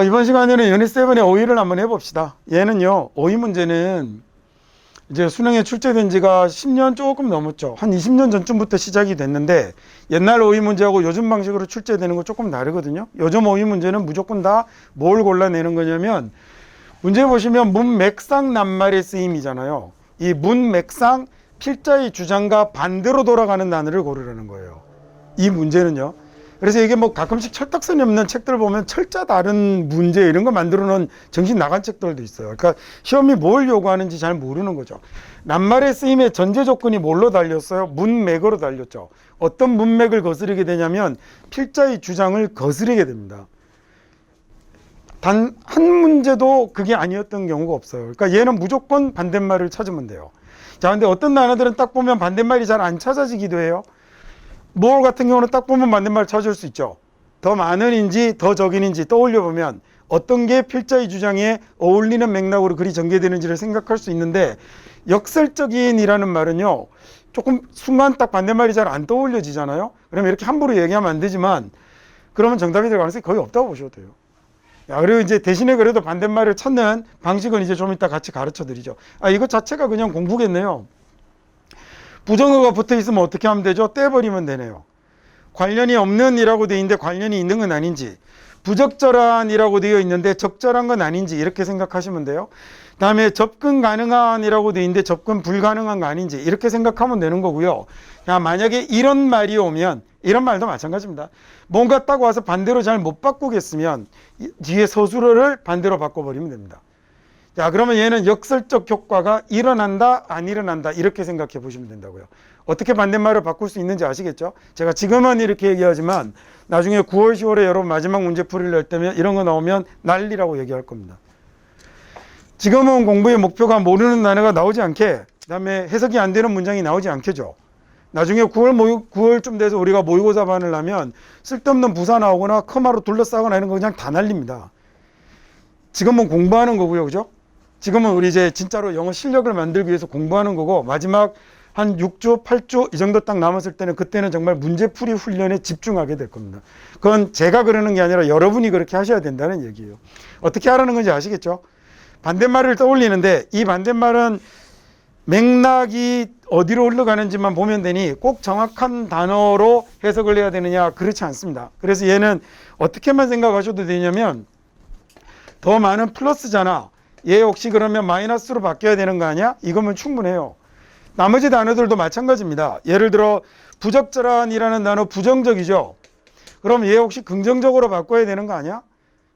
이번 시간에는 유닛 7의 오이를 한번 해봅시다. 얘는요, 오이 문제는 이제 수능에 출제된 지가 10년 조금 넘었죠. 한 20년 전쯤부터 시작이 됐는데 옛날 오이 문제하고 요즘 방식으로 출제되는 거 조금 다르거든요. 요즘 오이 문제는 무조건 다 뭘 골라내는 거냐면 문제 보시면 문맥상 낱말의 쓰임이잖아요. 이 문맥상 필자의 주장과 반대로 돌아가는 단어를 고르라는 거예요. 이 문제는요. 그래서 이게 뭐 가끔씩 철딱선이 없는 책들 보면 철자 다른 문제 이런 거 만들어 놓은 정신 나간 책들도 있어요. 그러니까 시험이 뭘 요구하는지 잘 모르는 거죠. 낱말의 쓰임의 전제 조건이 뭘로 달렸어요? 문맥으로 달렸죠. 어떤 문맥을 거스르게 되냐면 필자의 주장을 거스르게 됩니다. 단 한 문제도 그게 아니었던 경우가 없어요. 그러니까 얘는 무조건 반대말을 찾으면 돼요. 자, 근데 어떤 단어들은 딱 보면 반대말이 잘 안 찾아지기도 해요. 뭘 같은 경우는 딱 보면 맞는 말 찾을 수 있죠. 더 많은인지 더 적은인지 떠올려 보면 어떤 게 필자의 주장에 어울리는 맥락으로 글이 전개되는지를 생각할 수 있는데 역설적인이라는 말은요. 조금 순간 딱 반대말이 잘 안 떠올려지잖아요. 그러면 이렇게 함부로 얘기하면 안 되지만 그러면 정답이 될 가능성이 거의 없다고 보셔도 돼요. 야, 그리고 이제 대신에 그래도 반대말을 찾는 방식은 이제 좀 이따 같이 가르쳐 드리죠. 이것 자체가 그냥 공부겠네요. 부정어가 붙어 있으면 어떻게 하면 되죠? 떼버리면 되네요. 관련이 없는 이라고 되어 있는데 관련이 있는 건 아닌지, 부적절한 이라고 되어 있는데 적절한 건 아닌지 이렇게 생각하시면 돼요. 다음에 접근 가능한 이라고 되어 있는데 접근 불가능한 거 아닌지 이렇게 생각하면 되는 거고요. 야, 만약에 이런 말이 오면 이런 말도 마찬가지입니다. 뭔가 딱 와서 반대로 잘 못 바꾸겠으면 뒤에 서술어를 반대로 바꿔버리면 됩니다. 자, 그러면 얘는 역설적 효과가 일어난다, 안 일어난다 이렇게 생각해 보시면 된다고요. 어떻게 반대말을 바꿀 수 있는지 아시겠죠? 제가 지금은 이렇게 얘기하지만 나중에 9월, 10월에 여러분 마지막 문제풀이를 낼 때면 이런 거 나오면 난리라고 얘기할 겁니다. 지금은 공부의 목표가 모르는 단어가 나오지 않게, 그 다음에 해석이 안 되는 문장이 나오지 않게죠. 나중에 9월쯤 돼서 우리가 모의고사 반을 하면 쓸데없는 부사 나오거나 커마로 둘러싸거나 이런 거 그냥 다 날립니다. 지금은 공부하는 거고요. 그죠? 지금은 우리 이제 진짜로 영어 실력을 만들기 위해서 공부하는 거고 마지막 한 6주, 8주 이 정도 딱 남았을 때는 그때는 정말 문제풀이 훈련에 집중하게 될 겁니다. 그건 제가 그러는 게 아니라 여러분이 그렇게 하셔야 된다는 얘기예요. 어떻게 하라는 건지 아시겠죠? 반대말을 떠올리는데 이 반대말은 맥락이 어디로 흘러가는지만 보면 되니 꼭 정확한 단어로 해석을 해야 되느냐 그렇지 않습니다. 그래서 얘는 어떻게만 생각하셔도 되냐면 더 많은 플러스잖아. 얘 혹시 그러면 마이너스로 바뀌어야 되는 거 아니야? 이거면 충분해요. 나머지 단어들도 마찬가지입니다. 예를 들어 부적절한이라는 단어 부정적이죠. 그럼 얘 혹시 긍정적으로 바꿔야 되는 거 아니야?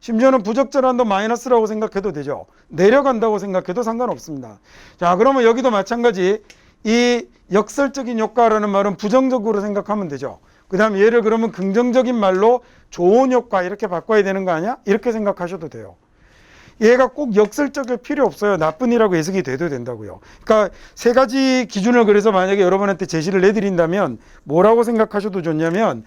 심지어는 부적절한도 마이너스라고 생각해도 되죠. 내려간다고 생각해도 상관없습니다. 자, 그러면 여기도 마찬가지 이 역설적인 효과라는 말은 부정적으로 생각하면 되죠. 그 다음 얘를 그러면 긍정적인 말로 좋은 효과 이렇게 바꿔야 되는 거 아니야? 이렇게 생각하셔도 돼요. 얘가 꼭 역설적일 필요 없어요. 나쁜이라고 해석이 돼도 된다고요. 그러니까 세 가지 기준을 그래서 만약에 여러분한테 제시를 내드린다면 뭐라고 생각하셔도 좋냐면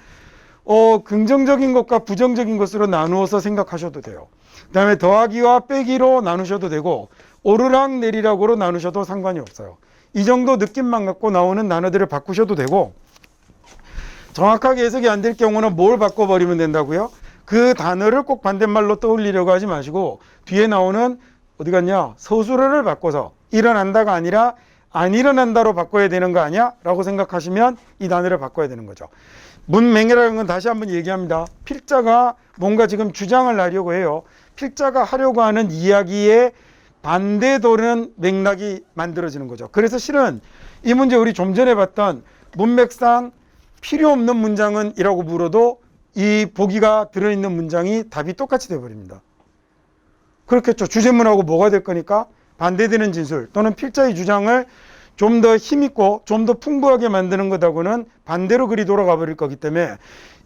긍정적인 것과 부정적인 것으로 나누어서 생각하셔도 돼요. 그 다음에 더하기와 빼기로 나누셔도 되고 오르락 내리락으로 나누셔도 상관이 없어요. 이 정도 느낌만 갖고 나오는 단어들을 바꾸셔도 되고 정확하게 해석이 안 될 경우는 뭘 바꿔버리면 된다고요? 그 단어를 꼭 반대말로 떠올리려고 하지 마시고 뒤에 나오는 어디 갔냐? 서술어를 바꿔서 일어난다가 아니라 안 일어난다로 바꿔야 되는 거 아니야? 라고 생각하시면 이 단어를 바꿔야 되는 거죠. 문맹이라는 건 다시 한번 얘기합니다. 필자가 뭔가 지금 주장을 하려고 해요. 필자가 하려고 하는 이야기에 반대도는 맥락이 만들어지는 거죠. 그래서 실은 이 문제 우리 좀 전에 봤던 문맥상 필요 없는 문장은 이라고 물어도 이 보기가 들어있는 문장이 답이 똑같이 되어버립니다. 그렇겠죠. 주제문하고 뭐가 될 거니까 반대되는 진술 또는 필자의 주장을 좀 더 힘있고 좀 더 풍부하게 만드는 것하고는 반대로 글이 돌아가 버릴 거기 때문에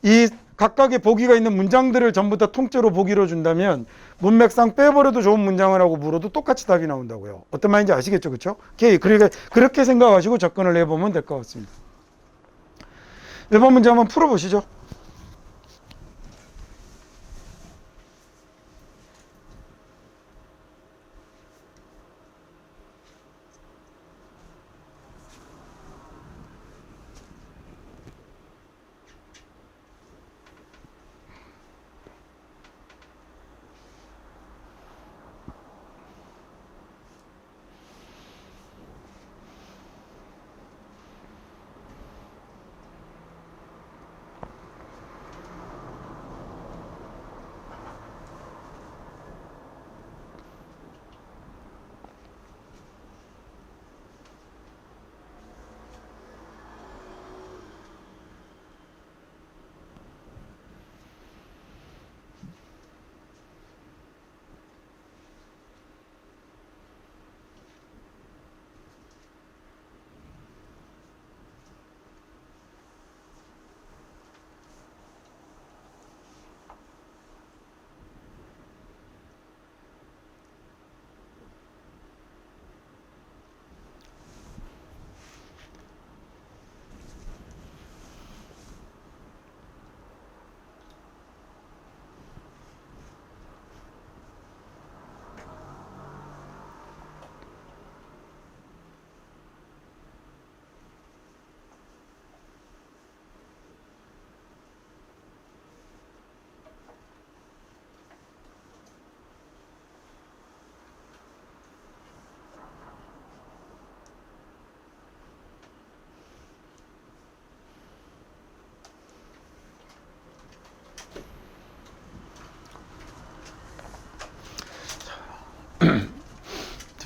이 각각의 보기가 있는 문장들을 전부 다 통째로 보기로 준다면 문맥상 빼버려도 좋은 문장을 하고 물어도 똑같이 답이 나온다고요. 어떤 말인지 아시겠죠? 그렇죠? 그러니까 그렇게 생각하시고 접근을 해보면 될 것 같습니다. 1번 문제 한번 풀어보시죠.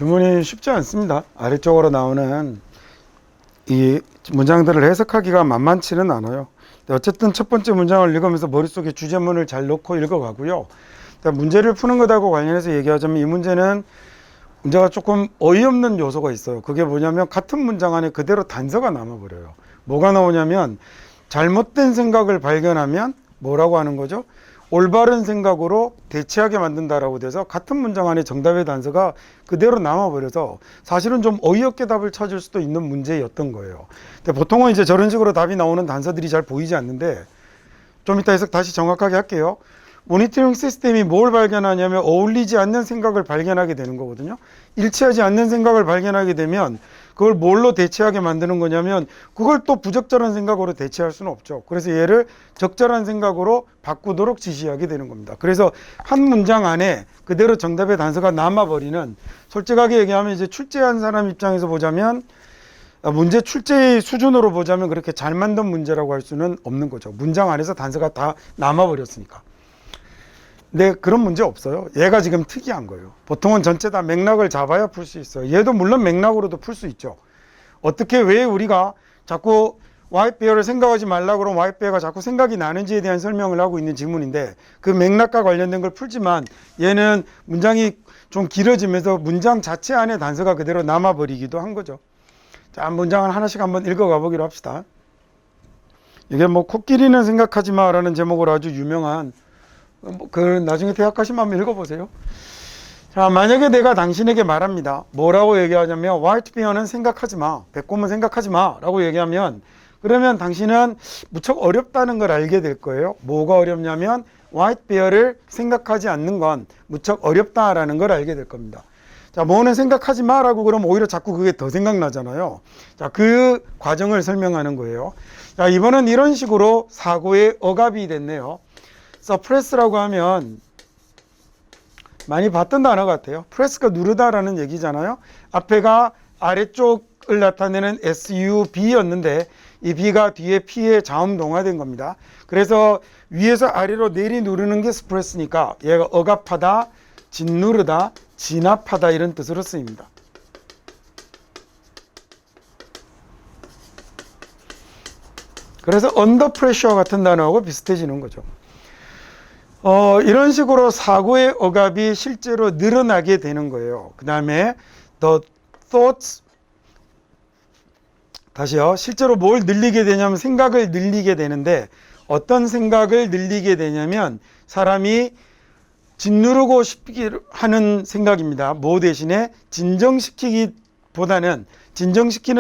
질문이 쉽지 않습니다. 아래쪽으로 나오는 이 문장들을 해석하기가 만만치는 않아요. 어쨌든 첫 번째 문장을 읽으면서 머릿속에 주제문을 잘 넣고 읽어가고요. 문제를 푸는 것하고 관련해서 얘기하자면 이 문제는 문제가 조금 어이없는 요소가 있어요. 그게 뭐냐면 같은 문장 안에 그대로 단서가 남아버려요. 뭐가 나오냐면 잘못된 생각을 발견하면 뭐라고 하는 거죠? 올바른 생각으로 대체하게 만든다라고 돼서 같은 문장 안에 정답의 단서가 그대로 남아버려서 사실은 좀 어이없게 답을 찾을 수도 있는 문제였던 거예요. 근데 보통은 이제 저런 식으로 답이 나오는 단서들이 잘 보이지 않는데 좀 이따 해석 다시 정확하게 할게요. 모니터링 시스템이 뭘 발견하냐면 어울리지 않는 생각을 발견하게 되는 거거든요. 일치하지 않는 생각을 발견하게 되면 그걸 뭘로 대체하게 만드는 거냐면 그걸 또 부적절한 생각으로 대체할 수는 없죠. 그래서 얘를 적절한 생각으로 바꾸도록 지시하게 되는 겁니다. 그래서 한 문장 안에 그대로 정답의 단서가 남아버리는, 솔직하게 얘기하면 이제 출제한 사람 입장에서 보자면 문제 출제의 수준으로 보자면 그렇게 잘 만든 문제라고 할 수는 없는 거죠. 문장 안에서 단서가 다 남아버렸으니까. 근데 그런 문제 없어요. 얘가 지금 특이한 거예요. 보통은 전체 다 맥락을 잡아야 풀 수 있어요. 얘도 물론 맥락으로도 풀 수 있죠. 어떻게, 왜 우리가 자꾸 화이트베어를 생각하지 말라고 그러면 화이트베어가 자꾸 생각이 나는지에 대한 설명을 하고 있는 질문인데 그 맥락과 관련된 걸 풀지만 얘는 문장이 좀 길어지면서 문장 자체 안에 단서가 그대로 남아버리기도 한 거죠. 자, 문장을 하나씩 한번 읽어가 보기로 합시다. 이게 뭐 코끼리는 생각하지 마라는 제목으로 아주 유명한, 나중에 대학 가시면 한번 읽어보세요. 자, 만약에 내가 당신에게 말합니다. 뭐라고 얘기하냐면 화이트베어는 생각하지 마, 배꼽은 생각하지 마 라고 얘기하면, 그러면 당신은 무척 어렵다는 걸 알게 될 거예요. 뭐가 어렵냐면 화이트베어를 생각하지 않는 건 무척 어렵다라는 걸 알게 될 겁니다. 자, 뭐는 생각하지 마라고 그러면 오히려 자꾸 그게 더 생각나잖아요. 자, 그 과정을 설명하는 거예요. 자, 이번은 이런 식으로 사고의 억압이 됐네요. suppress라고 하면 많이 봤던 단어 같아요. press가 누르다라는 얘기잖아요. 앞에가 아래쪽을 나타내는 SUB였는데 이 B가 뒤에 P에 자음동화된 겁니다. 그래서 위에서 아래로 내리 누르는 게 suppress니까 얘가 억압하다, 짓누르다, 진압하다 이런 뜻으로 쓰입니다. 그래서 under pressure 같은 단어하고 비슷해지는 거죠. 이런 식으로 사고의 억압이 실제로 늘어나게 되는 거예요. 그 다음에 the thoughts, 다시요. 실제로 뭘 늘리게 되냐면 생각을 늘리게 되는데 어떤 생각을 늘리게 되냐면 사람이 짓누르고 싶게 하는 생각입니다. 뭐 대신에 진정시키는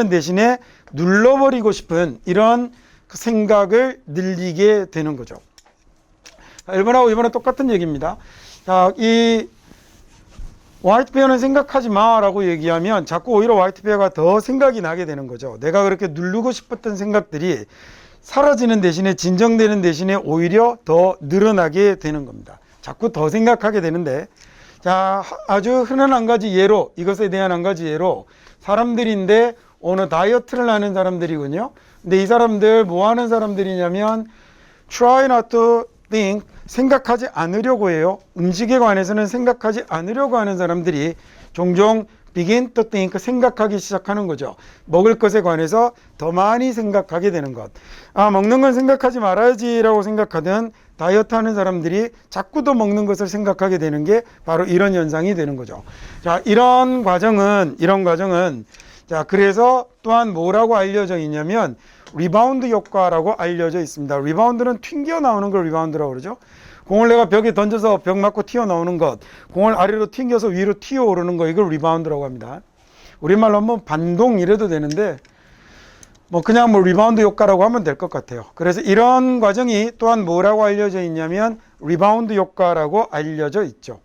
대신에 눌러버리고 싶은 이런 생각을 늘리게 되는 거죠. 1번하고 2번은 똑같은 얘기입니다. 자, 이 화이트베어는 생각하지 마라고 얘기하면 자꾸 오히려 화이트베어가 더 생각이 나게 되는 거죠. 내가 그렇게 누르고 싶었던 생각들이 사라지는 대신에, 진정되는 대신에 오히려 더 늘어나게 되는 겁니다. 자꾸 더 생각하게 되는데, 자, 아주 흔한 한 가지 예로, 이것에 대한 한 가지 예로, 사람들인데 어느 다이어트를 하는 사람들이군요. 근데 이 사람들 뭐 하는 사람들이냐면 try not to think, 생각하지 않으려고 해요. 음식에 관해서는 생각하지 않으려고 하는 사람들이 종종 begin to think, 생각하기 시작하는 거죠. 먹을 것에 관해서 더 많이 생각하게 되는 것. 아, 먹는 건 생각하지 말아야지 라고 생각하던 다이어트 하는 사람들이 자꾸 더 먹는 것을 생각하게 되는 게 바로 이런 현상이 되는 거죠. 자, 이런 과정은 자, 그래서 또한 뭐라고 알려져 있냐면 리바운드 효과라고 알려져 있습니다. 리바운드는 튕겨 나오는 걸 리바운드라고 그러죠. 공을 내가 벽에 던져서 벽 맞고 튀어나오는 것, 공을 아래로 튕겨서 위로 튀어오르는 거, 이걸 리바운드라고 합니다. 우리말로 하면 반동 이래도 되는데 뭐 그냥 뭐 리바운드 효과라고 하면 될 것 같아요. 그래서 이런 과정이 또한 뭐라고 알려져 있냐면 리바운드 효과라고 알려져 있죠.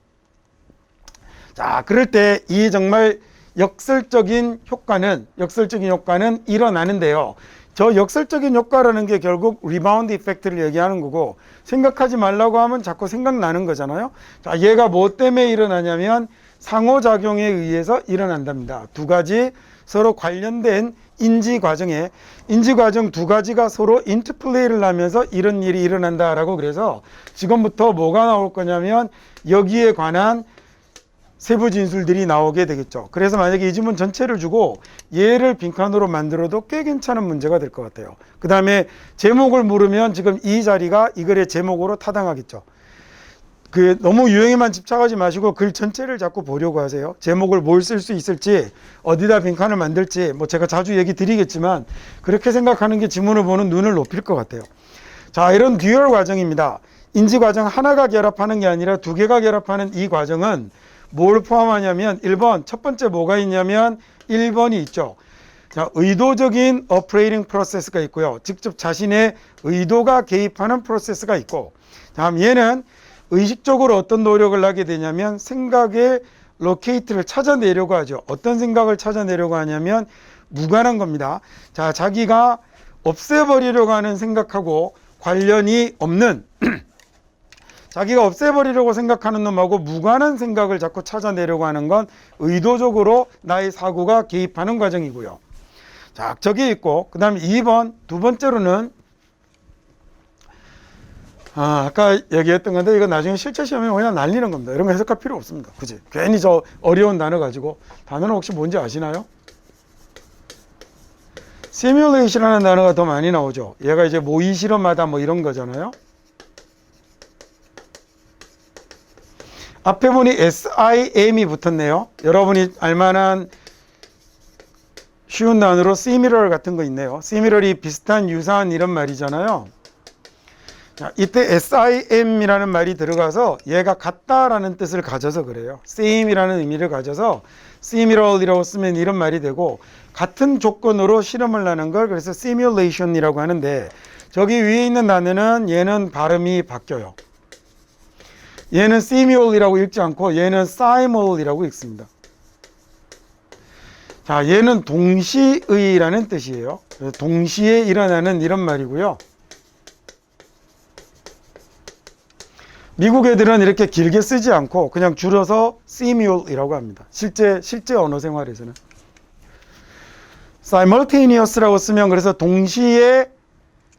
자, 그럴 때 이 정말 역설적인 효과는 일어나는데요. 저 역설적인 효과라는 게 결국 리바운드 이펙트를 얘기하는 거고, 생각하지 말라고 하면 자꾸 생각나는 거잖아요. 자, 얘가 뭐 때문에 일어나냐면 상호작용에 의해서 일어난답니다. 두 가지 서로 관련된 인지과정 두 가지가 서로 인터플레이를 하면서 이런 일이 일어난다라고, 그래서 지금부터 뭐가 나올 거냐면 여기에 관한 세부 진술들이 나오게 되겠죠. 그래서 만약에 이 지문 전체를 주고 얘를 빈칸으로 만들어도 꽤 괜찮은 문제가 될 것 같아요. 그 다음에 제목을 물으면 지금 이 자리가 이 글의 제목으로 타당하겠죠. 너무 유형에만 집착하지 마시고 글 전체를 자꾸 보려고 하세요. 제목을 뭘 쓸 수 있을지, 어디다 빈칸을 만들지, 뭐 제가 자주 얘기 드리겠지만 그렇게 생각하는 게 지문을 보는 눈을 높일 것 같아요. 자, 이런 듀얼 과정입니다. 인지 과정 하나가 결합하는 게 아니라 두 개가 결합하는 이 과정은 뭘 포함하냐면 1번, 첫 번째 뭐가 있냐면 1번이 있죠. 자, 의도적인 오퍼레이팅 프로세스가 있고요. 직접 자신의 의도가 개입하는 프로세스가 있고, 다음 얘는 의식적으로 어떤 노력을 하게 되냐면 생각의 로케이트를 찾아내려고 하죠. 어떤 생각을 찾아내려고 하냐면 무관한 겁니다. 자, 자기가 없애버리려고 하는 생각하고 관련이 없는 자기가 없애버리려고 생각하는 놈하고 무관한 생각을 자꾸 찾아내려고 하는 건 의도적으로 나의 사고가 개입하는 과정이고요. 자, 저기 있고, 그 다음에 2번, 두 번째로는 아까 얘기했던 건데 이거 나중에 실제 시험에 그냥 날리는 겁니다. 이런 거 해석할 필요 없습니다. 그지? 괜히 저 어려운 단어 가지고. 단어는 혹시 뭔지 아시나요? 시뮬레이션이라는 단어가 더 많이 나오죠. 얘가 이제 모의 실험하다 뭐 이런 거잖아요. 앞에 보니 SIM이 붙었네요. 여러분이 알만한 쉬운 단어로 similar 같은 거 있네요. similar이 비슷한, 유사한 이런 말이잖아요. 자, 이때 SIM이라는 말이 들어가서 얘가 같다라는 뜻을 가져서 그래요. same이라는 의미를 가져서 similar이라고 쓰면 이런 말이 되고, 같은 조건으로 실험을 하는 걸 그래서 simulation이라고 하는데, 저기 위에 있는 단어는 얘는 발음이 바뀌어요. 얘는 simul이라고 읽지 않고 얘는 simul이라고 읽습니다. 자, 얘는 동시의라는 뜻이에요. 동시에 일어나는 이런 말이고요. 미국 애들은 이렇게 길게 쓰지 않고 그냥 줄여서 simul이라고 합니다. 실제 언어 생활에서는. simultaneous라고 쓰면 그래서 동시에,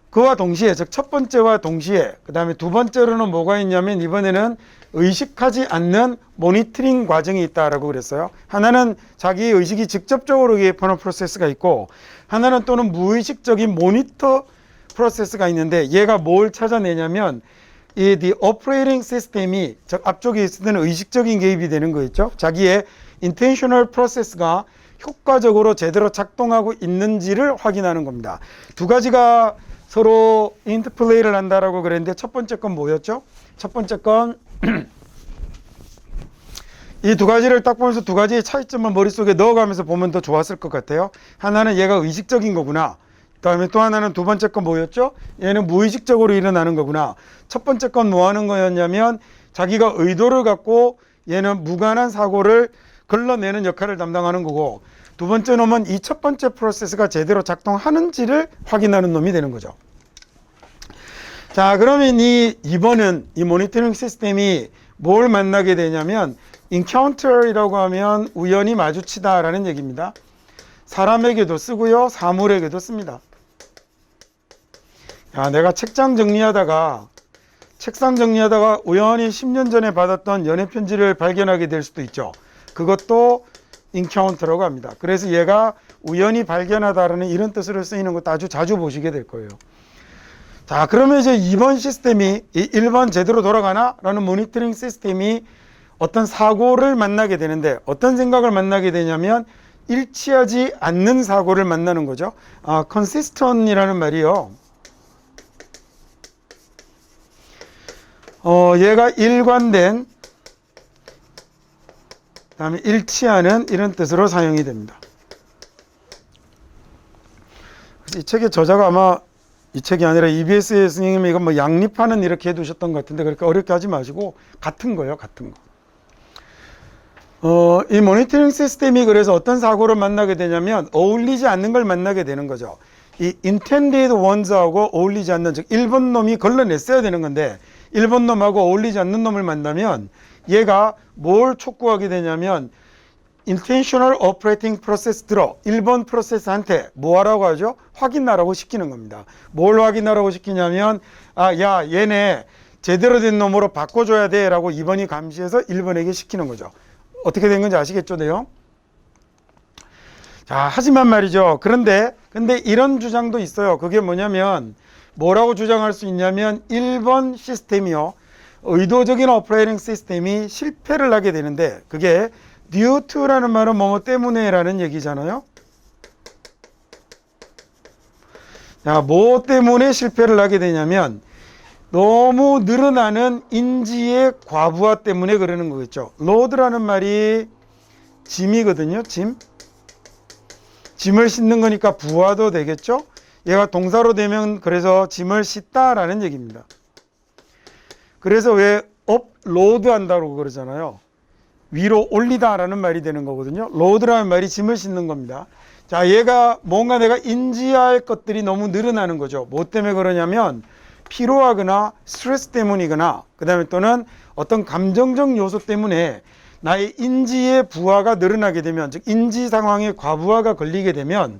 그와 동시에, 즉 첫 번째와 동시에, 그 다음에 두 번째로는 뭐가 있냐면 이번에는 의식하지 않는 모니터링 과정이 있다라고 그랬어요. 하나는 자기 의식이 직접적으로 개입하는 프로세스가 있고, 하나는 또는 무의식적인 모니터 프로세스가 있는데, 얘가 뭘 찾아내냐면 the operating system이, 즉 앞쪽에 있을 때는 의식적인 개입이 되는 거 있죠. 자기의 intentional process가 효과적으로 제대로 작동하고 있는지를 확인하는 겁니다. 두 가지가 서로 인터플레이를 한다라고 그랬는데, 첫 번째 건 뭐였죠? 첫 번째 건 이 두 가지를 딱 보면서 두 가지의 차이점을 머릿속에 넣어가면서 보면 더 좋았을 것 같아요. 하나는 얘가 의식적인 거구나. 그 다음에 또 하나는 두 번째 건 뭐였죠? 얘는 무의식적으로 일어나는 거구나. 첫 번째 건 뭐 하는 거였냐면 자기가 의도를 갖고 얘는 무관한 사고를 걸러내는 역할을 담당하는 거고, 두 번째 놈은 이 첫 번째 프로세스가 제대로 작동하는지를 확인하는 놈이 되는 거죠. 자, 그러면 이번은 이 모니터링 시스템이 뭘 만나게 되냐면 encounter이라고 하면 우연히 마주치다라는 얘기입니다. 사람에게도 쓰고요, 사물에게도 씁니다. 야, 내가 책상 정리하다가 우연히 10년 전에 받았던 연애 편지를 발견하게 될 수도 있죠. 그것도 encounter라고 합니다. 그래서 얘가 우연히 발견하다라는 이런 뜻으로 쓰이는 것도 아주 자주 보시게 될 거예요. 자, 그러면 이제 2번 시스템이 1번 제대로 돌아가나? 라는 모니터링 시스템이 어떤 사고를 만나게 되는데, 어떤 생각을 만나게 되냐면 일치하지 않는 사고를 만나는 거죠. consistent이라는 말이요. 얘가 일관된, 다음에 일치하는 이런 뜻으로 사용이 됩니다. 이 책의 저자가 아마 이 책이 아니라 EBS의 선생님이 이거 뭐 양립하는 이렇게 해두셨던 것 같은데, 그렇게 어렵게 하지 마시고 같은 거예요, 같은 거. 이 모니터링 시스템이 그래서 어떤 사고를 만나게 되냐면 어울리지 않는 걸 만나게 되는 거죠. 이 intended ones하고 어울리지 않는, 즉 1번 놈이 걸러냈어야 되는 건데 1번 놈하고 어울리지 않는 놈을 만나면 얘가 뭘 촉구하게 되냐면 intentional operating process 들어 1번 프로세스한테 뭐 하라고 하죠? 확인하라고 시키는 겁니다. 뭘 확인하라고 시키냐면 야, 얘네 제대로 된 놈으로 바꿔줘야 돼 라고 2번이 감시해서 1번에게 시키는 거죠. 어떻게 된 건지 아시겠죠, 내용? 자, 하지만 말이죠. 근데 이런 주장도 있어요. 그게 뭐냐면 뭐라고 주장할 수 있냐면 1번 시스템이요. 의도적인 오퍼레이팅 시스템이 실패를 하게 되는데 그게 due to라는 말은 뭐뭐 때문에 라는 얘기잖아요. 자, 뭐 때문에 실패를 하게 되냐면 너무 늘어나는 인지의 과부하 때문에 그러는 거겠죠. load라는 말이 짐이거든요. 짐을 싣는 거니까 부하도 되겠죠. 얘가 동사로 되면 그래서 짐을 싣다라는 얘기입니다. 그래서 왜 업로드 한다고 그러잖아요. 위로 올리다라는 말이 되는 거거든요. 로드라는 말이 짐을 싣는 겁니다. 자, 얘가 뭔가 내가 인지할 것들이 너무 늘어나는 거죠. 뭐 때문에 그러냐면 피로하거나 스트레스 때문이거나 그 다음에 또는 어떤 감정적 요소 때문에 나의 인지의 부하가 늘어나게 되면, 즉 인지 상황에 과부하가 걸리게 되면,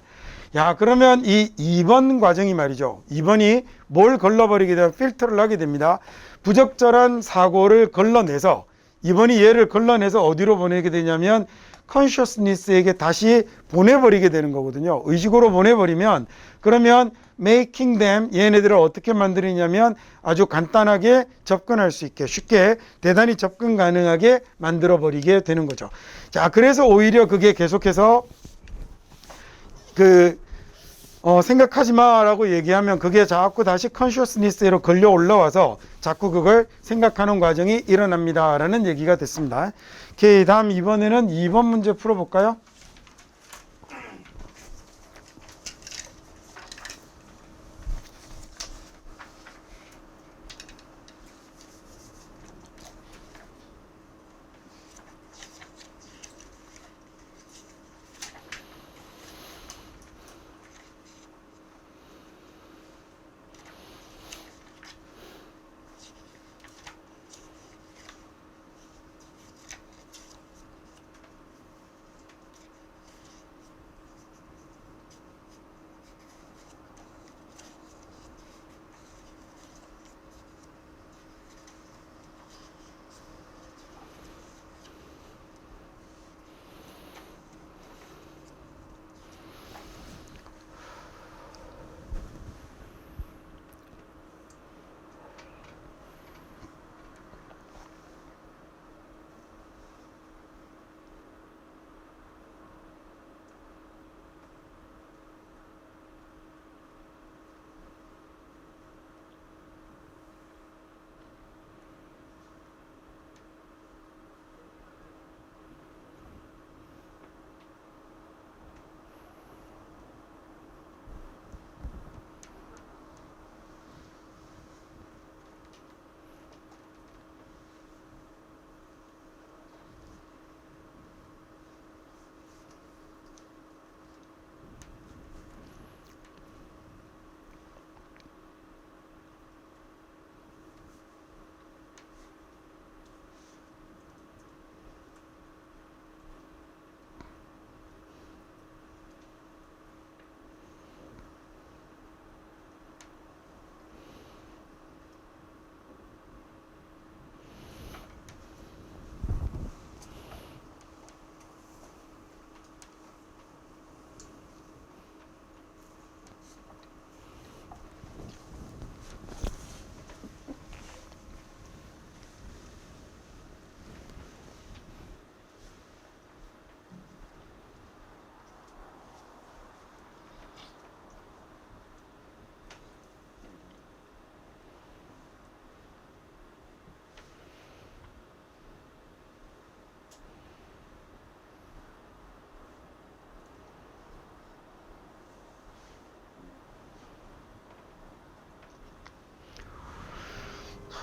야, 그러면 이 2번 과정이 말이죠. 2번이 뭘 걸러버리게 되면 필터를 하게 됩니다. 부적절한 사고를 걸러내서 2번이 얘를 걸러내서 어디로 보내게 되냐면 consciousness에게 다시 보내버리게 되는 거거든요. 의식으로 보내버리면 그러면 making them, 얘네들을 어떻게 만드느냐면 아주 간단하게 접근할 수 있게 쉽게 대단히 접근 가능하게 만들어 버리게 되는 거죠. 자, 그래서 오히려 그게 계속해서 생각하지 마라고 얘기하면 그게 자꾸 다시 consciousness로 걸려 올라와서 자꾸 그걸 생각하는 과정이 일어납니다 라는 얘기가 됐습니다. 오케이, 다음 이번에는 2번 문제 풀어볼까요?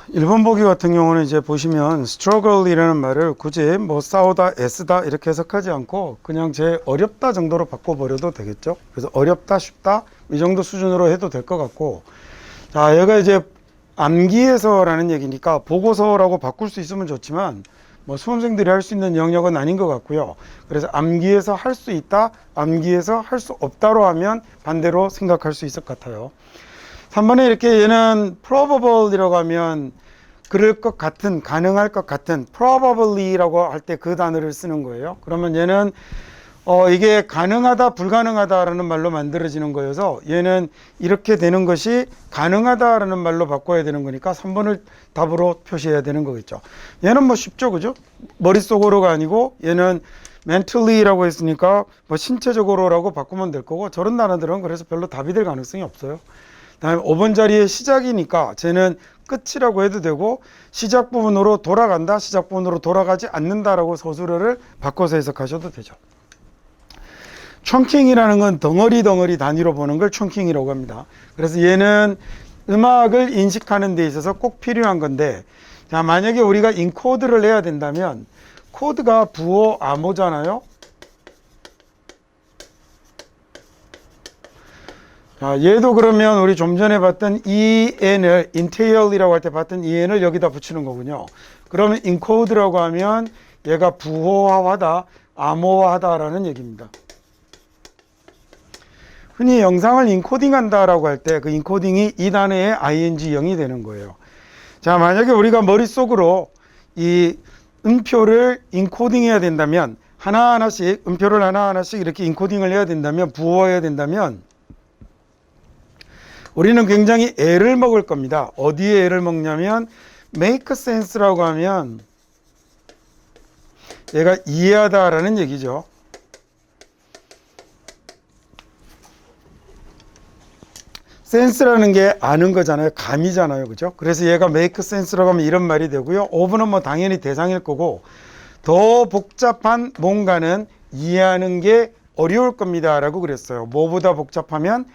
일본 보기 같은 경우는 이제 보시면 struggle이라는 말을 굳이 뭐 싸우다, 애쓰다 이렇게 해석하지 않고 그냥 제 어렵다 정도로 바꿔버려도 되겠죠. 그래서 어렵다, 쉽다 이 정도 수준으로 해도 될 것 같고, 자, 얘가 이제 암기해서라는 얘기니까 보고서라고 바꿀 수 있으면 좋지만 뭐 수험생들이 할 수 있는 영역은 아닌 것 같고요. 그래서 암기해서 할 수 있다, 암기해서 할 수 없다로 하면 반대로 생각할 수 있을 것 같아요. 3번에 이렇게 얘는 probable이라고 하면 그럴 것 같은, 가능할 것 같은 probably라고 할 때 그 단어를 쓰는 거예요. 그러면 얘는 이게 가능하다, 불가능하다라는 말로 만들어지는 거여서 얘는 이렇게 되는 것이 가능하다라는 말로 바꿔야 되는 거니까 3번을 답으로 표시해야 되는 거겠죠. 얘는 뭐 쉽죠, 그죠? 머릿속으로가 아니고 얘는 mentally라고 했으니까 뭐 신체적으로라고 바꾸면 될 거고, 저런 단어들은 그래서 별로 답이 될 가능성이 없어요. 다음에 5번 자리에 시작이니까 쟤는 끝이라고 해도 되고, 시작 부분으로 돌아간다, 시작 부분으로 돌아가지 않는다라고 서술어를 바꿔서 해석하셔도 되죠. 청킹이라는 건 덩어리 단위로 보는 걸 청킹이라고 합니다. 그래서 얘는 음악을 인식하는 데 있어서 꼭 필요한 건데, 자, 만약에 우리가 인코드를 해야 된다면 코드가 부호 암호잖아요. 자, 얘도 그러면 우리 좀 전에 봤던 en을 entail이라고 할 때 봤던 en을 여기다 붙이는 거군요. 그러면 인코드라고 하면 얘가 부호화하다, 암호화하다라는 얘기입니다. 흔히 영상을 인코딩한다라고 할 때 그 인코딩이 이 단어의 ing0이 되는 거예요. 자, 만약에 우리가 머릿속으로 이 음표를 인코딩해야 된다면 하나하나씩, 음표를 하나하나씩 이렇게 인코딩을 해야 된다면, 부호해야 된다면 우리는 굉장히 애를 먹을 겁니다. 어디에 애를 먹냐면 make sense라고 하면 얘가 이해하다라는 얘기죠. 센스라는 게 아는 거잖아요. 감이잖아요. 그죠? 그래서 얘가 make sense라고 하면 이런 말이 되고요. oven은 뭐 당연히 대상일 거고, 더 복잡한 뭔가는 이해하는 게 어려울 겁니다 라고 그랬어요. 뭐보다 복잡하면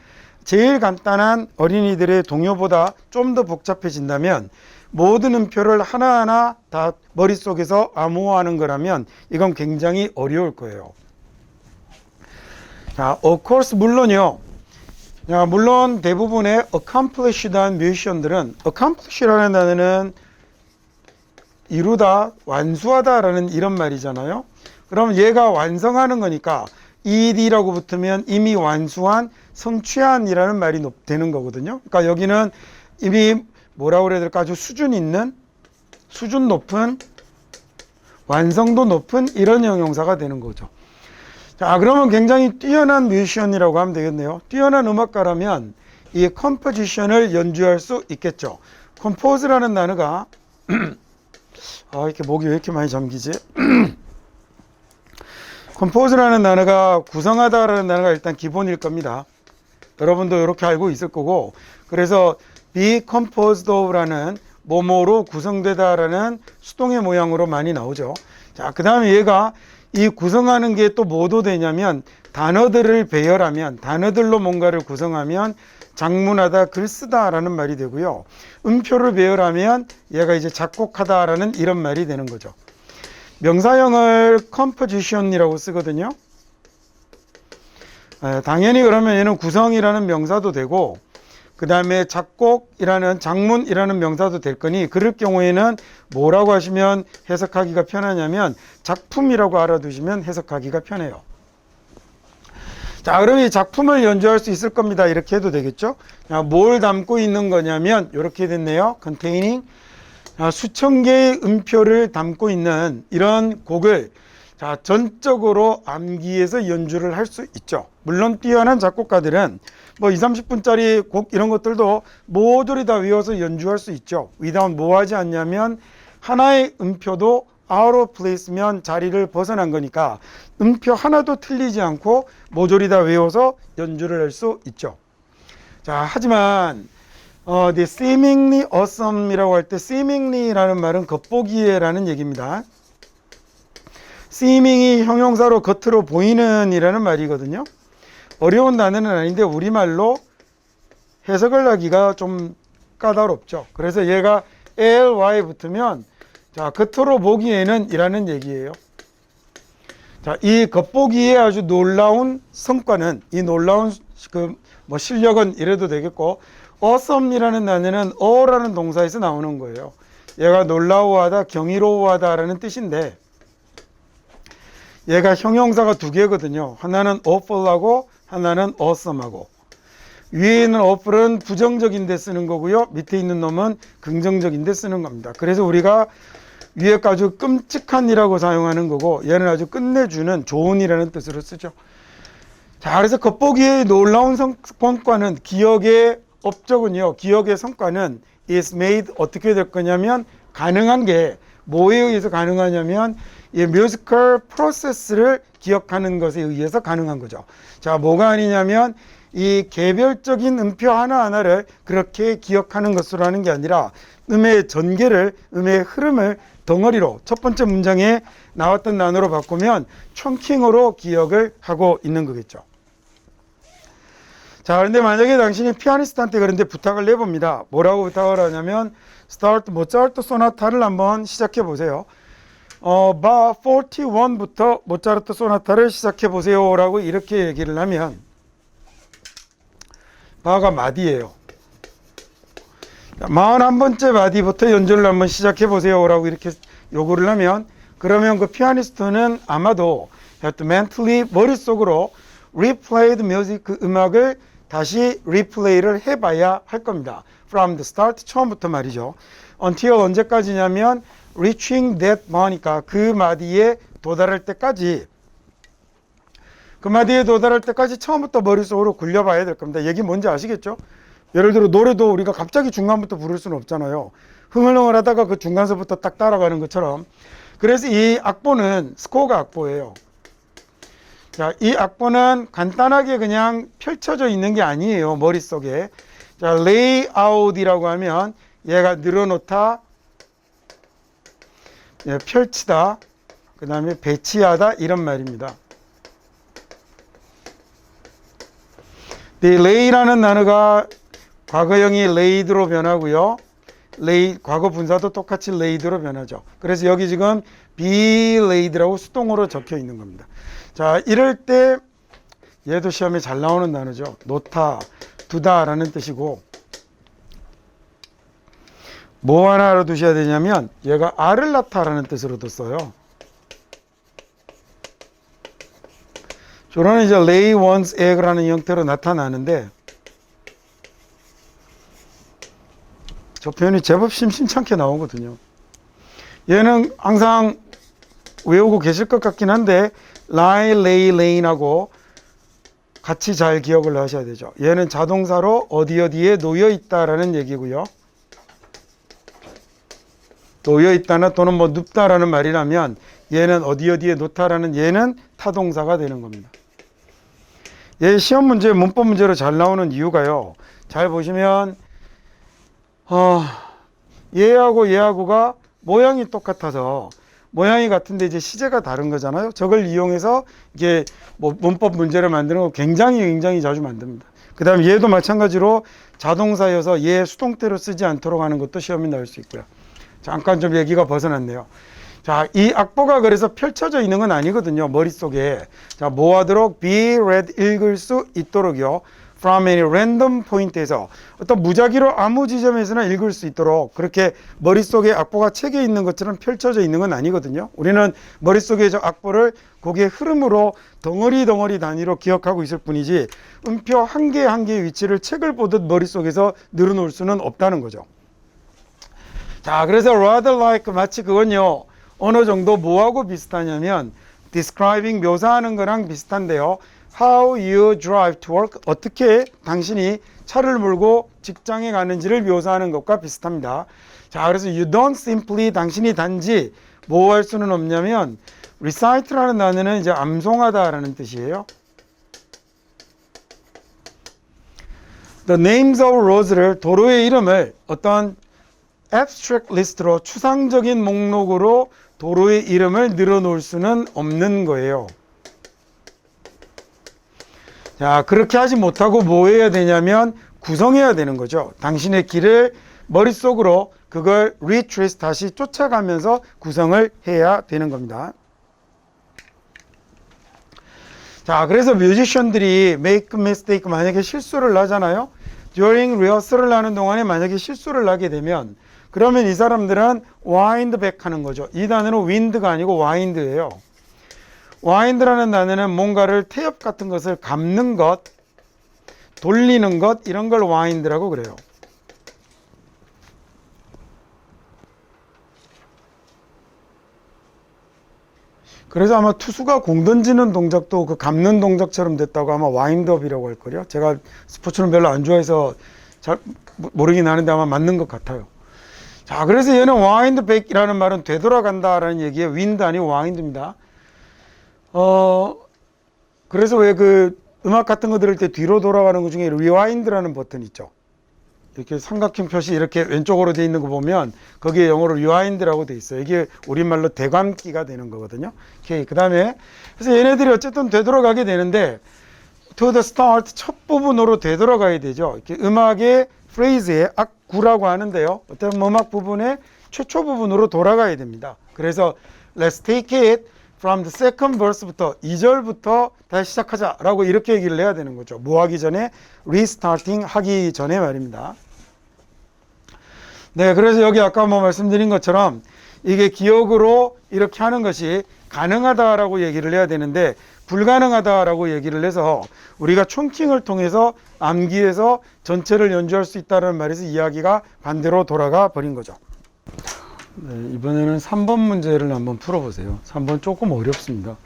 제일 간단한 어린이들의 동요보다 좀 더 복잡해진다면, 모든 음표를 하나하나 다 머릿속에서 암호화하는 거라면 이건 굉장히 어려울 거예요. 자, of course, 물론요. 야, 물론 대부분의 accomplished한 뮤지션들은, accomplish라는 단어는 이루다, 완수하다라는 이런 말이잖아요. 그럼 얘가 완성하는 거니까 ed라고 붙으면 이미 완수한, 성취한이라는 말이 되는 거거든요. 그러니까 여기는 이미 뭐라고 그래야 될까, 아주 수준 있는, 수준 높은, 완성도 높은 이런 형용사가 되는 거죠. 자, 그러면 굉장히 뛰어난 뮤지션이라고 하면 되겠네요. 뛰어난 음악가라면 이 컴포지션을 연주할 수 있겠죠. 컴포즈라는 단어가 이렇게 목이 왜 이렇게 많이 잠기지? 컴포즈라는 단어가 구성하다라는 단어가 일단 기본일 겁니다. 여러분도 이렇게 알고 있을 거고, 그래서 be composed of라는 뭐뭐로 구성되다라는 수동의 모양으로 많이 나오죠. 자, 그 다음에 얘가 이 구성하는 게 또 뭐도 되냐면, 단어들을 배열하면, 단어들로 뭔가를 구성하면 작문하다, 글쓰다라는 말이 되고요. 음표를 배열하면 얘가 이제 작곡하다라는 이런 말이 되는 거죠. 명사형을 composition이라고 쓰거든요. 당연히 그러면 얘는 구성이라는 명사도 되고, 그 다음에 작곡이라는, 작문이라는 명사도 될 거니, 그럴 경우에는 뭐라고 하시면 해석하기가 편하냐면 작품이라고 알아두시면 해석하기가 편해요. 자, 그럼 이 작품을 연주할 수 있을 겁니다. 이렇게 해도 되겠죠. 자, 뭘 담고 있는 거냐면 이렇게 됐네요. containing, 수천 개의 음표를 담고 있는 이런 곡을, 자, 전적으로 암기해서 연주를 할 수 있죠. 물론 뛰어난 작곡가들은 뭐 20-30분짜리 곡 이런 것들도 모조리 다 외워서 연주할 수 있죠. without 뭐 하지 않냐면 하나의 음표도 out of place면 자리를 벗어난 거니까 음표 하나도 틀리지 않고 모조리 다 외워서 연주를 할 수 있죠. 자, 하지만 the seemingly awesome이라고 할 때 seemingly라는 말은 겉보기에라는 얘기입니다. seeming이 형용사로 겉으로 보이는 이라는 말이거든요. 어려운 단어는 아닌데 우리말로 해석을 하기가 좀 까다롭죠. 그래서 얘가 ly 붙으면, 자, 겉으로 보기에는 이라는 얘기예요. 자, 이 겉보기에 아주 놀라운 성과는, 이 놀라운 뭐 실력은 이래도 되겠고, awesome이라는 단어는 awe라는 동사에서 나오는 거예요. 얘가 놀라워하다, 경이로워하다라는 뜻인데, 얘가 형용사가 두 개거든요. 하나는 awful하고 하나는 awesome하고. 위에 있는 어플은 부정적인 데 쓰는 거고요. 밑에 있는 놈은 긍정적인 데 쓰는 겁니다. 그래서 우리가 위에 아주 끔찍한 이라고 사용하는 거고 얘는 아주 끝내주는 좋은 이라는 뜻으로 쓰죠. 자, 그래서 겉보기에 놀라운 성과는 기억의 업적은요. 기억의 성과는 is made 어떻게 될 거냐면 가능한 게 뭐에 의해서 가능하냐면 이 뮤지컬 프로세스를 기억하는 것에 의해서 가능한 거죠. 자, 뭐가 아니냐면 이 개별적인 음표 하나하나를 그렇게 기억하는 것으로 하는 게 아니라 음의 전개를, 음의 흐름을 덩어리로 첫 번째 문장에 나왔던 단어로 바꾸면 청킹으로 기억을 하고 있는 거겠죠. 자, 그런데 만약에 당신이 피아니스트한테 그런데 부탁을 내봅니다. 뭐라고 부탁을 하냐면 스타트 모차르트 소나타를 한번 시작해 보세요. 바 41부터 모차르트 소나타를 시작해 보세요 라고 이렇게 얘기를 하면 바가 마디예요. 41번째 마디부터 연주를 한번 시작해 보세요 라고 이렇게 요구를 하면 그러면 그 피아니스트는 아마도 mentally 머릿속으로 replayed music 그 음악을 다시 리플레이를 해봐야 할 겁니다. From the start 처음부터 말이죠. Until 언제까지냐면 reaching that mar니까 그 마디에 도달할 때까지 처음부터 머릿속으로 굴려봐야 될 겁니다. 얘기 뭔지 아시겠죠? 예를 들어 노래도 우리가 갑자기 중간부터 부를 수는 없잖아요. 흥얼흥얼 하다가 그 중간서부터 딱 따라가는 것처럼. 그래서 이 악보는 스코어가 악보예요. 자, 이 악보는 간단하게 그냥 펼쳐져 있는 게 아니에요. 머릿속에. 자, 레이아웃이라고 하면 얘가 늘어놓다, 펼치다, 그 다음에 배치하다 이런 말입니다. 이 레이라는 단어가 과거형이 laid로 변하고요. 과거 분사도 똑같이 laid로 변하죠. 그래서 여기 지금 be laid라고 수동으로 적혀 있는 겁니다. 자, 이럴 때 얘도 시험에 잘 나오는 단어죠. 놓다, 두다 라는 뜻이고 뭐 하나 알아두셔야 되냐면 얘가 알을 낳다라는 뜻으로도 써요. 주로는 이제 lay one's egg라는 형태로 나타나는데 저 표현이 제법 심심찮게 나오거든요. 얘는 항상 외우고 계실 것 같긴 한데 lie, lay, lay하고 같이 잘 기억을 하셔야 되죠. 얘는 자동사로 어디 어디에 놓여 있다라는 얘기고요. 놓여 있다나 또는 뭐 눕다라는 말이라면 얘는 어디 어디에 놓다라는 얘는 타동사가 되는 겁니다. 얘 시험 문제, 문법 문제로 잘 나오는 이유가요. 잘 보시면 얘하고가 모양이 똑같아서 모양이 같은데 이제 시제가 다른 거잖아요. 저걸 이용해서 이게 뭐 문법 문제를 만드는 거 굉장히 자주 만듭니다. 그 다음에 얘도 마찬가지로 자동사여서 얘 수동태로 쓰지 않도록 하는 것도 시험이 나올 수 있고요. 잠깐 좀 얘기가 벗어났네요. 자, 이 악보가 그래서 펼쳐져 있는 건 아니거든요. 머릿속에. 자, 뭐 하도록? be read 읽을 수 있도록요. from any random point에서 어떤 무작위로 아무 지점에서나 읽을 수 있도록 그렇게 머릿속에 악보가 책에 있는 것처럼 펼쳐져 있는 건 아니거든요. 우리는 머릿속에 저 악보를 곡의 흐름으로 덩어리 단위로 기억하고 있을 뿐이지 음표 한 개 한 개의 위치를 책을 보듯 머릿속에서 늘어놓을 수는 없다는 거죠. 자, 그래서 rather like 마치 그건요. 어느 정도 뭐하고 비슷하냐면 describing 묘사하는 거랑 비슷한데요. How you drive to work 어떻게 당신이 차를 몰고 직장에 가는지를 묘사하는 것과 비슷합니다. 자, 그래서 you don't simply 당신이 단지 뭐 할 수는 없냐면 recite라는 단어는 이제 암송하다라는 뜻이에요. The names of roads를 도로의 이름을 어떤 abstract list로 추상적인 목록으로 도로의 이름을 늘어놓을 수는 없는 거예요. 자, 그렇게 하지 못하고 뭐 해야 되냐면 구성해야 되는 거죠. 당신의 길을 머릿속으로 그걸 retrace 다시 쫓아가면서 구성을 해야 되는 겁니다. 자, 그래서 뮤지션들이 make mistake 만약에 실수를 하잖아요. during rehearsal을 하는 동안에 만약에 실수를 하게 되면 그러면 이 사람들은 wind back 하는 거죠. 이 단어는 wind가 아니고 wind예요. wind라는 단어는 뭔가를 태엽 같은 것을 감는 것 돌리는 것 이런 걸 wind라고 그래요. 그래서 아마 투수가 공 던지는 동작도 그 감는 동작처럼 됐다고 아마 와인드업이라고 할 거예요. 제가 스포츠는 별로 안 좋아해서 잘 모르긴 하는데 아마 맞는 것 같아요. 자, 그래서 얘는 와인드백이라는 말은 되돌아간다라는 얘기에 윈드 아니고 와인드입니다. 그래서 왜 그 음악 같은 거 들을 때 뒤로 돌아가는 것 중에 리와인드라는 버튼 있죠. 이렇게 삼각형 표시 이렇게 왼쪽으로 돼 있는 거 보면 거기에 영어로 리와인드라고 돼 있어요. 이게 우리말로 되감기가 되는 거거든요. 오케이. 그 다음에 그래서 얘네들이 어쨌든 되돌아가게 되는데 to the start 첫 부분으로 되돌아가야 되죠. 이렇게 음악의 프레이즈의 악구라고 하는데요. 어떤 음악 부분의 최초 부분으로 돌아가야 됩니다. 그래서 let's take it from the second verse부터 2절부터 다시 시작하자라고 이렇게 얘기를 해야 되는 거죠. 뭐 하기 전에? restarting 하기 전에 말입니다. 네, 그래서 여기 아까 뭐 말씀드린 것처럼 이게 기억으로 이렇게 하는 것이 가능하다라고 얘기를 해야 되는데 불가능하다라고 얘기를 해서 우리가 촌킹을 통해서 암기해서 전체를 연주할 수 있다는 말에서 이야기가 반대로 돌아가 버린 거죠. 네, 이번에는 3번 문제를 한번 풀어보세요. 3번 조금 어렵습니다.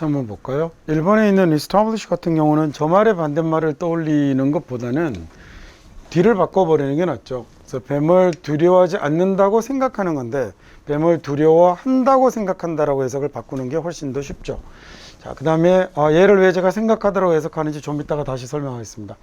한번 볼까요? 1번에 있는 establish 같은 경우는 저 말의 반대말을 떠올리는 것보다는 뒤를 바꿔버리는 게 낫죠. 그래서 뱀을 두려워하지 않는다고 생각하는 건데 뱀을 두려워한다고 생각한다라고 해석을 바꾸는 게 훨씬 더 쉽죠. 자, 그 다음에 얘를 왜 제가 생각하다라고 해석하는지 좀 이따가 다시 설명하겠습니다.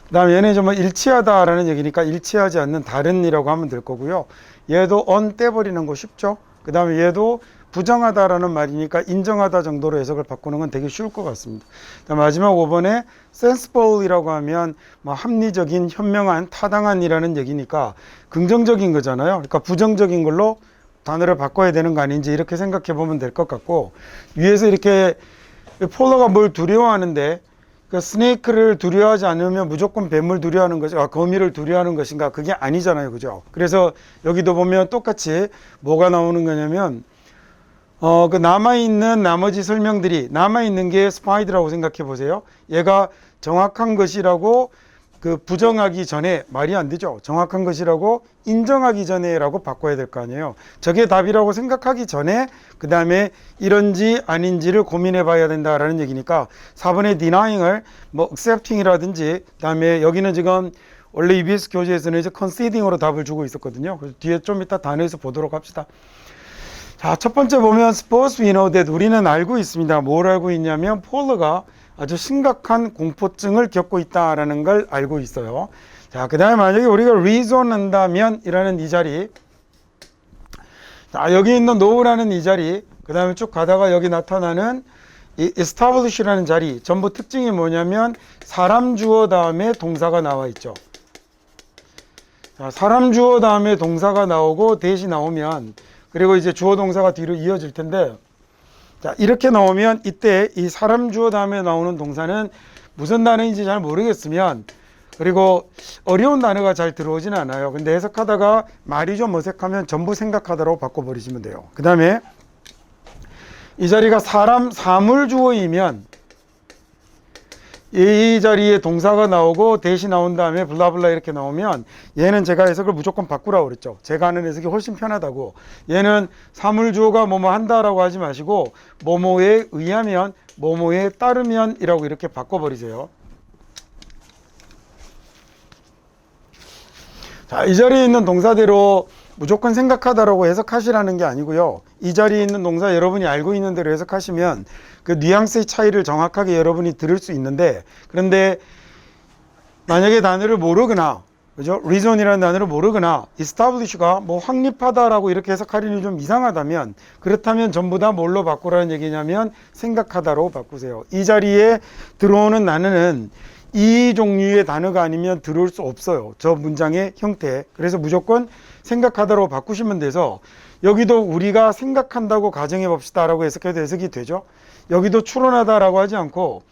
그 다음에 얘는 정말 일치하다라는 얘기니까 일치하지 않는 다른이라고 하면 될 거고요. 얘도 on 떼버리는 거 쉽죠. 그 다음에 얘도 부정하다라는 말이니까 인정하다 정도로 해석을 바꾸는 건 되게 쉬울 것 같습니다. 마지막 5번에 sensible이라고 하면 뭐 합리적인, 현명한, 타당한이라는 얘기니까 긍정적인 거잖아요. 그러니까 부정적인 걸로 단어를 바꿔야 되는 거 아닌지 이렇게 생각해 보면 될 것 같고, 위에서 이렇게 폴러가 뭘 두려워하는데 그 스네이크를 두려워하지 않으면 무조건 뱀을 두려워하는 것인가, 거미를 두려워하는 것인가, 그게 아니잖아요. 그죠? 그래서 여기도 보면 똑같이 뭐가 나오는 거냐면 그 남아있는 나머지 설명들이 남아있는 게 spied라고 생각해 보세요. 얘가 정확한 것이라고 그 부정하기 전에 말이 안 되죠. 정확한 것이라고 인정하기 전에라고 바꿔야 될 거 아니에요. 저게 답이라고 생각하기 전에 그 다음에 이런지 아닌지를 고민해 봐야 된다라는 얘기니까 4번의 denying을 뭐 accepting이라든지 그 다음에 여기는 지금 원래 EBS 교재에서는 이제 conceding으로 답을 주고 있었거든요. 그래서 뒤에 좀 이따 단어에서 보도록 합시다. 자, 첫 번째 보면 suppose we know that 우리는 알고 있습니다. 뭘 알고 있냐면 폴러가 아주 심각한 공포증을 겪고 있다라는 걸 알고 있어요. 자, 그 다음에 만약에 우리가 reason 한다면 이라는 이 자리, 자, 여기 있는 know라는 이 자리, 그 다음에 쭉 가다가 여기 나타나는 이 establish라는 자리, 전부 특징이 뭐냐면 사람 주어 다음에 동사가 나와 있죠. 자, 사람 주어 다음에 동사가 나오고 대시 나오면, 그리고 이제 주어 동사가 뒤로 이어질 텐데, 자, 이렇게 나오면 이때 이 사람 주어 다음에 나오는 동사는 무슨 단어인지 잘 모르겠으면, 그리고 어려운 단어가 잘 들어오지는 않아요. 근데 해석하다가 말이 좀 어색하면 전부 생각하다라고 바꿔버리시면 돼요. 그 다음에 이 자리가 사물 주어이면 이 자리에 동사가 나오고 대시 나온 다음에 블라블라 이렇게 나오면 얘는 제가 해석을 무조건 바꾸라고 그랬죠. 제가 하는 해석이 훨씬 편하다고. 얘는 사물 주어가 뭐뭐 한다라고 하지 마시고 뭐뭐에 의하면 뭐뭐에 따르면 이라고 이렇게 바꿔버리세요. 자, 이 자리에 있는 동사대로 무조건 생각하다라고 해석하시라는 게 아니고요. 이 자리에 있는 동사 여러분이 알고 있는 대로 해석하시면 그 뉘앙스의 차이를 정확하게 여러분이 들을 수 있는데, 그런데 만약에 단어를 모르거나, 그죠? reason이라는 단어를 모르거나 establish가 뭐 확립하다라고 이렇게 해석하려니 좀 이상하다면, 그렇다면 전부 다 뭘로 바꾸라는 얘기냐면 생각하다로 바꾸세요. 이 자리에 들어오는 단어는 이 종류의 단어가 아니면 들어올 수 없어요. 저 문장의 형태. 그래서 무조건 생각하다로 바꾸시면 돼서 여기도 우리가 생각한다고 가정해 봅시다 라고 해석해도 해석이 되죠. 여기도 추론하다라고 하지 않고,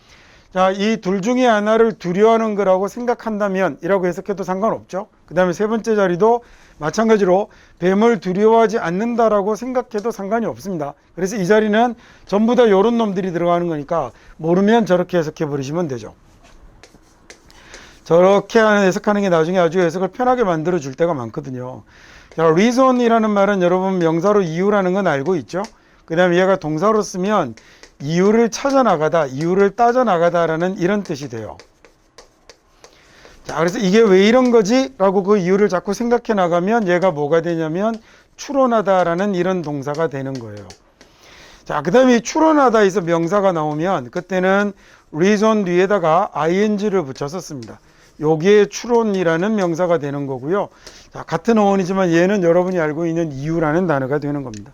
자, 이 둘 중에 하나를 두려워하는 거라고 생각한다면 이라고 해석해도 상관없죠. 그 다음에 세 번째 자리도 마찬가지로 뱀을 두려워하지 않는다라고 생각해도 상관이 없습니다. 그래서 이 자리는 전부 다 이런 놈들이 들어가는 거니까 모르면 저렇게 해석해 버리시면 되죠. 저렇게 해석하는 게 나중에 아주 해석을 편하게 만들어 줄 때가 많거든요. 자, reason이라는 말은 여러분 명사로 이유라는 건 알고 있죠. 그 다음에 얘가 동사로 쓰면 이유를 찾아나가다, 이유를 따져나가다라는 이런 뜻이 돼요. 자, 그래서 이게 왜 이런 거지? 라고 그 이유를 자꾸 생각해 나가면 얘가 뭐가 되냐면 추론하다라는 이런 동사가 되는 거예요. 자, 그 다음에 추론하다에서 명사가 나오면 그때는 reason 뒤에다가 ing를 붙여서 씁니다. 여기에 추론이라는 명사가 되는 거고요. 자, 같은 어원이지만 얘는 여러분이 알고 있는 이유라는 단어가 되는 겁니다.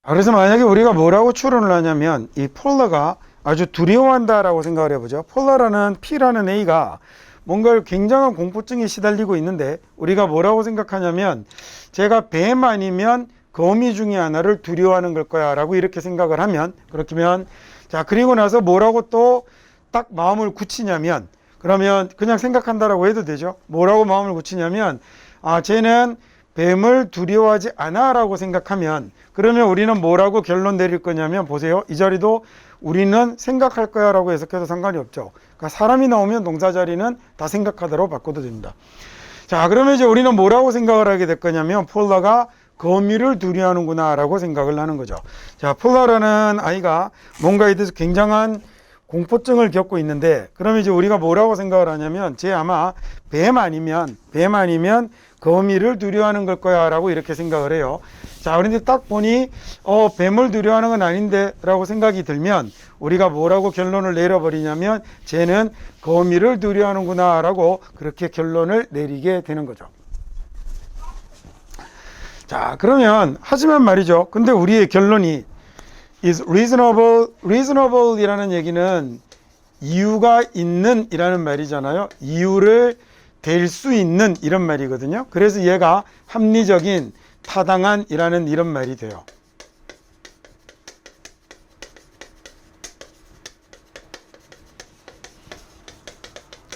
그래서 만약에 우리가 뭐라고 추론을 하냐면 이 폴러가 아주 두려워한다라고 생각을 해보죠. 폴러라는 P라는 A가 뭔가 굉장한 공포증에 시달리고 있는데 우리가 뭐라고 생각하냐면 제가 뱀 아니면 거미 중에 하나를 두려워하는 걸 거야 라고 이렇게 생각을 하면, 그렇다면 자, 그리고 나서 뭐라고 또 딱 마음을 굳히냐면, 그러면 그냥 생각한다라고 해도 되죠. 뭐라고 마음을 굳히냐면 쟤는 뱀을 두려워하지 않아 라고 생각하면, 그러면 우리는 뭐라고 결론 내릴 거냐면, 보세요. 이 자리도 우리는 생각할 거야 라고 해석해도 상관이 없죠. 그러니까 사람이 나오면 동사 자리는 다 생각하다로 바꿔도 됩니다. 자, 그러면 이제 우리는 뭐라고 생각을 하게 될 거냐면 폴라가 거미를 두려워하는구나 라고 생각을 하는 거죠. 자, 폴라라는 아이가 뭔가에 대해서 굉장한 공포증을 겪고 있는데, 그러면 이제 우리가 뭐라고 생각을 하냐면 쟤 아마 뱀 아니면 거미를 두려워하는 걸 거야 라고 이렇게 생각을 해요. 자, 그런데 딱 보니 뱀을 두려워하는 건 아닌데 라고 생각이 들면 우리가 뭐라고 결론을 내려버리냐면 쟤는 거미를 두려워하는구나 라고 그렇게 결론을 내리게 되는 거죠. 자, 그러면 하지만 말이죠. 근데 우리의 결론이 is reasonable 이라는 얘기는 이유가 있는 이라는 말이잖아요. 이유를 댈 수 있는 이런 말이거든요. 그래서 얘가 합리적인, 타당한 이라는 이런 말이 돼요.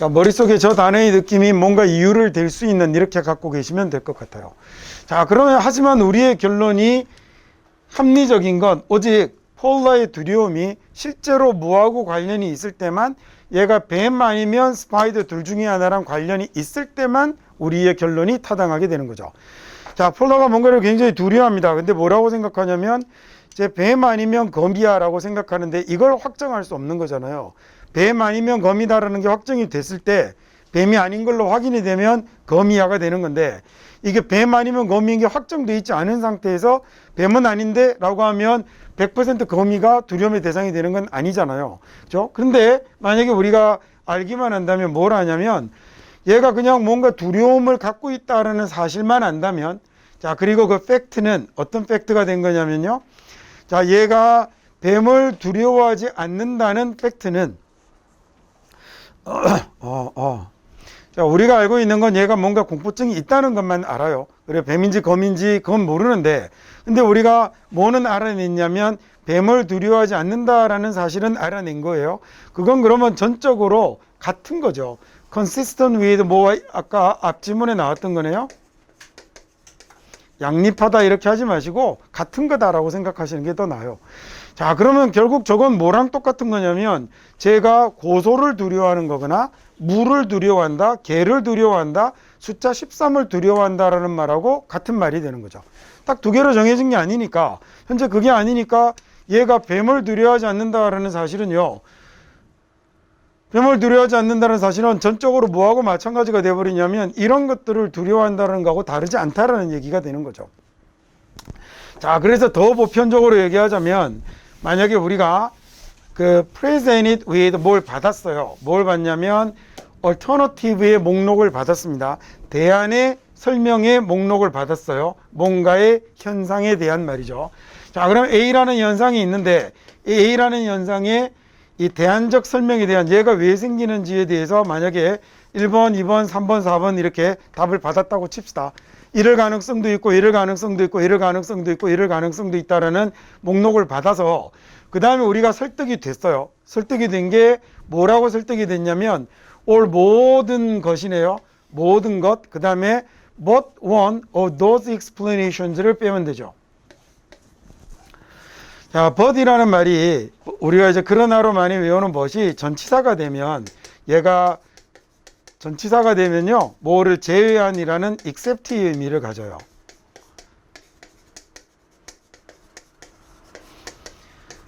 그러니까 머릿속에 저 단어의 느낌이 뭔가 이유를 댈 수 있는 이렇게 갖고 계시면 될 것 같아요. 자, 그러면 하지만 우리의 결론이 합리적인 건 오직 폴라의 두려움이 실제로 뭐하고 관련이 있을 때만, 얘가 뱀 아니면 스파이더 둘 중에 하나랑 관련이 있을 때만 우리의 결론이 타당하게 되는 거죠. 자, 폴라가 뭔가를 굉장히 두려워합니다. 근데 뭐라고 생각하냐면 제 뱀 아니면 거미야 라고 생각하는데 이걸 확정할 수 없는 거잖아요. 뱀 아니면 거미다라는 게 확정이 됐을 때 뱀이 아닌 걸로 확인이 되면 거미야가 되는 건데, 이게 뱀 아니면 거미인 게 확정돼 있지 않은 상태에서 뱀은 아닌데 라고 하면 100% 거미가 두려움의 대상이 되는 건 아니잖아요. 그렇죠? 그런데 만약에 우리가 알기만 한다면 뭘 하냐면, 얘가 그냥 뭔가 두려움을 갖고 있다라는 사실만 안다면, 자, 그리고 그 팩트는 어떤 팩트가 된 거냐면요. 자, 얘가 뱀을 두려워하지 않는다는 팩트는 자, 우리가 알고 있는 건 얘가 뭔가 공포증이 있다는 것만 알아요. 그래, 뱀인지 거미인지 그건 모르는데, 근데 우리가 뭐는 알아냈냐면 뱀을 두려워하지 않는다라는 사실은 알아낸 거예요. 그건 그러면 전적으로 같은 거죠. consistent with 뭐 아까 앞 지문에 나왔던 거네요. 양립하다 이렇게 하지 마시고 같은 거다라고 생각하시는 게 더 나아요. 자, 그러면 결국 저건 뭐랑 똑같은 거냐면 제가 고소를 두려워하는 거거나 물을 두려워한다, 개를 두려워한다, 숫자 13을 두려워한다라는 말하고 같은 말이 되는 거죠. 딱 두 개로 정해진 게 아니니까, 현재 그게 아니니까 얘가 뱀을 두려워하지 않는다라는 사실은요, 뱀을 두려워하지 않는다는 사실은 전적으로 뭐하고 마찬가지가 되어버리냐면 이런 것들을 두려워한다는 거하고 다르지 않다라는 얘기가 되는 거죠. 자, 그래서 더 보편적으로 얘기하자면 만약에 우리가 그 presented with 뭘 받았어요. 뭘 받냐면 alternative의 목록을 받았습니다. 대안의 설명의 목록을 받았어요. 뭔가의 현상에 대한 말이죠. 자, 그럼 A라는 현상이 있는데 이 A라는 현상의 이 대안적 설명에 대한 얘가 왜 생기는지에 대해서 만약에 1번, 2번, 3번, 4번 이렇게 답을 받았다고 칩시다. 이럴 가능성도 있고 이럴 가능성도 있고 이럴 가능성도 있고 이럴 가능성도 있다라는 목록을 받아서 그 다음에 우리가 설득이 됐어요. 설득이 된 게 뭐라고 설득이 됐냐면 all 모든 것이네요. 모든 것. 그 다음에 but one of those explanations를 빼면 되죠. 자, but이라는 말이 우리가 이제 그러나로 많이 외우는 것이 전치사가 되면 얘가 전치사가 되면요, 뭐를 제외한이라는 except의 의미를 가져요.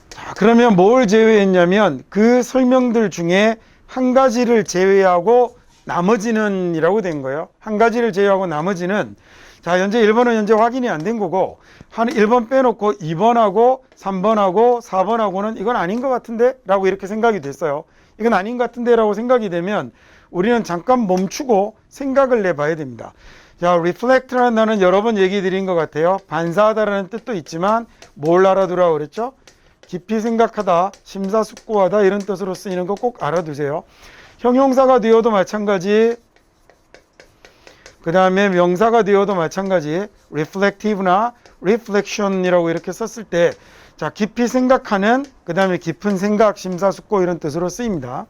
자, 그러면 뭘 제외했냐면 그 설명들 중에 한 가지를 제외하고 나머지는 이라고 된 거예요. 한 가지를 제외하고 나머지는, 자, 현재 1번은 현재 확인이 안 된 거고, 한 1번 빼놓고 2번하고 3번하고 4번하고는 이건 아닌 것 같은데? 라고 이렇게 생각이 됐어요. 이건 아닌 것 같은데? 라고 생각이 되면 우리는 잠깐 멈추고 생각을 내봐야 됩니다. 자, reflect라는 단어는 여러 번 얘기 드린 것 같아요. 반사하다라는 뜻도 있지만 뭘 알아두라고 그랬죠? 깊이 생각하다, 심사숙고하다 이런 뜻으로 쓰이는 거 꼭 알아두세요. 형용사가 되어도 마찬가지, 그 다음에 명사가 되어도 마찬가지, reflective나 reflection이라고 이렇게 썼을 때, 자, 깊이 생각하는, 그 다음에 깊은 생각, 심사숙고 이런 뜻으로 쓰입니다.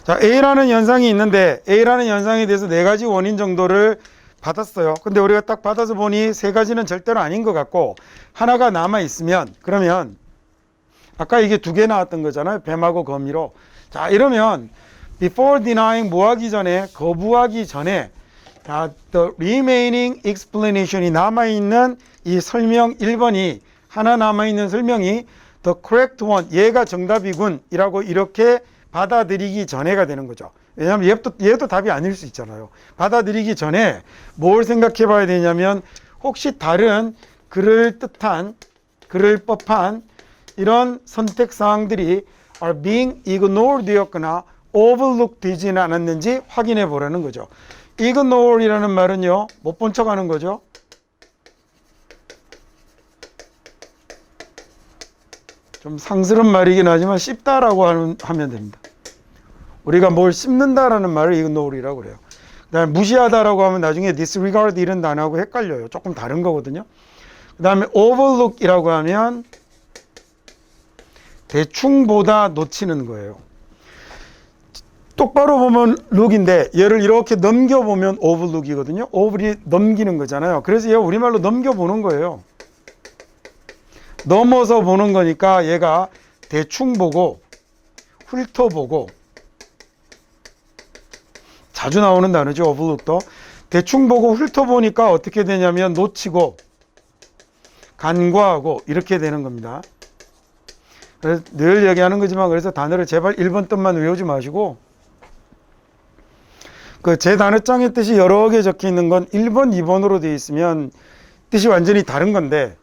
자, A라는 현상이 있는데 A라는 현상에 대해서 4가지 원인 정도를 받았어요. 근데 우리가 딱 받아서 보니 3가지는 절대로 아닌 것 같고 하나가 남아 있으면, 그러면 아까 이게 2개 나왔던 거잖아요. 뱀하고 거미로. 자, 이러면 before denying 뭐 하기 전에, 거부하기 전에, 자, the remaining explanation이 남아있는 이 설명 1번이, 하나 남아있는 설명이 the correct one, 얘가 정답이군 이라고 이렇게 받아들이기 전에가 되는 거죠. 왜냐하면 얘도 답이 아닐 수 있잖아요. 받아들이기 전에 뭘 생각해 봐야 되냐면 혹시 다른 그럴듯한, 그럴 법한 이런 선택 사항들이 are being ignored 되었거나 overlooked 되지는 않았는지 확인해 보라는 거죠. ignore이라는 말은요, 못 본 척 하는 거죠. 좀 상스러운 말이긴 하지만 씹다라고 하면 됩니다. 우리가 뭘 씹는다라는 말을 ignore이라고 그래요. 그 다음에 무시하다라고 하면 나중에 disregard 이런 단어하고 헷갈려요. 조금 다른 거거든요. 그 다음에 overlook이라고 하면 대충 보다 놓치는 거예요. 똑바로 보면 look인데 얘를 이렇게 넘겨보면 overlook이거든요. over이 넘기는 거잖아요. 그래서 얘 우리말로 넘겨보는 거예요. 넘어서 보는 거니까 얘가 대충 보고 훑어보고, 자주 나오는 단어죠. overlook도. 대충 보고 훑어보니까 어떻게 되냐면 놓치고 간과하고 이렇게 되는 겁니다. 그래서 늘 얘기하는 거지만, 그래서 단어를 제발 1번 뜻만 외우지 마시고, 그 제 단어장의 뜻이 여러 개 적혀 있는 건 1번, 2번으로 되어 있으면 뜻이 완전히 다른 건데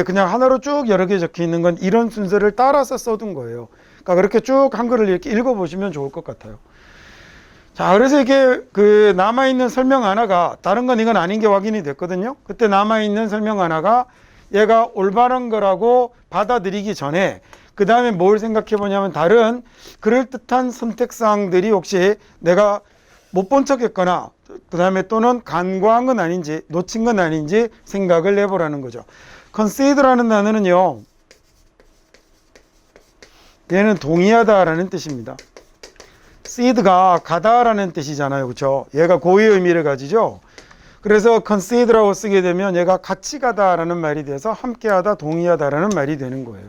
그냥 하나로 쭉 여러 개 적혀 있는 건 이런 순서를 따라서 써둔 거예요. 그러니까 그렇게 쭉 한글을 이렇게 읽어보시면 좋을 것 같아요. 자, 그래서 이게 그 남아있는 설명 하나가, 다른 건 이건 아닌 게 확인이 됐거든요. 그때 남아있는 설명 하나가 얘가 올바른 거라고 받아들이기 전에 그 다음에 뭘 생각해 보냐면, 다른 그럴듯한 선택사항들이 혹시 내가 못 본 척 했거나 그 다음에 또는 간과한 건 아닌지 놓친 건 아닌지 생각을 해보라는 거죠. concede라는 단어는요, 얘는 동의하다라는 뜻입니다. seed가 가다라는 뜻이잖아요. 그렇죠? 얘가 고유의 의미를 가지죠. 그래서 concede라고 쓰게 되면 얘가 같이 가다라는 말이 돼서 함께하다, 동의하다라는 말이 되는 거예요.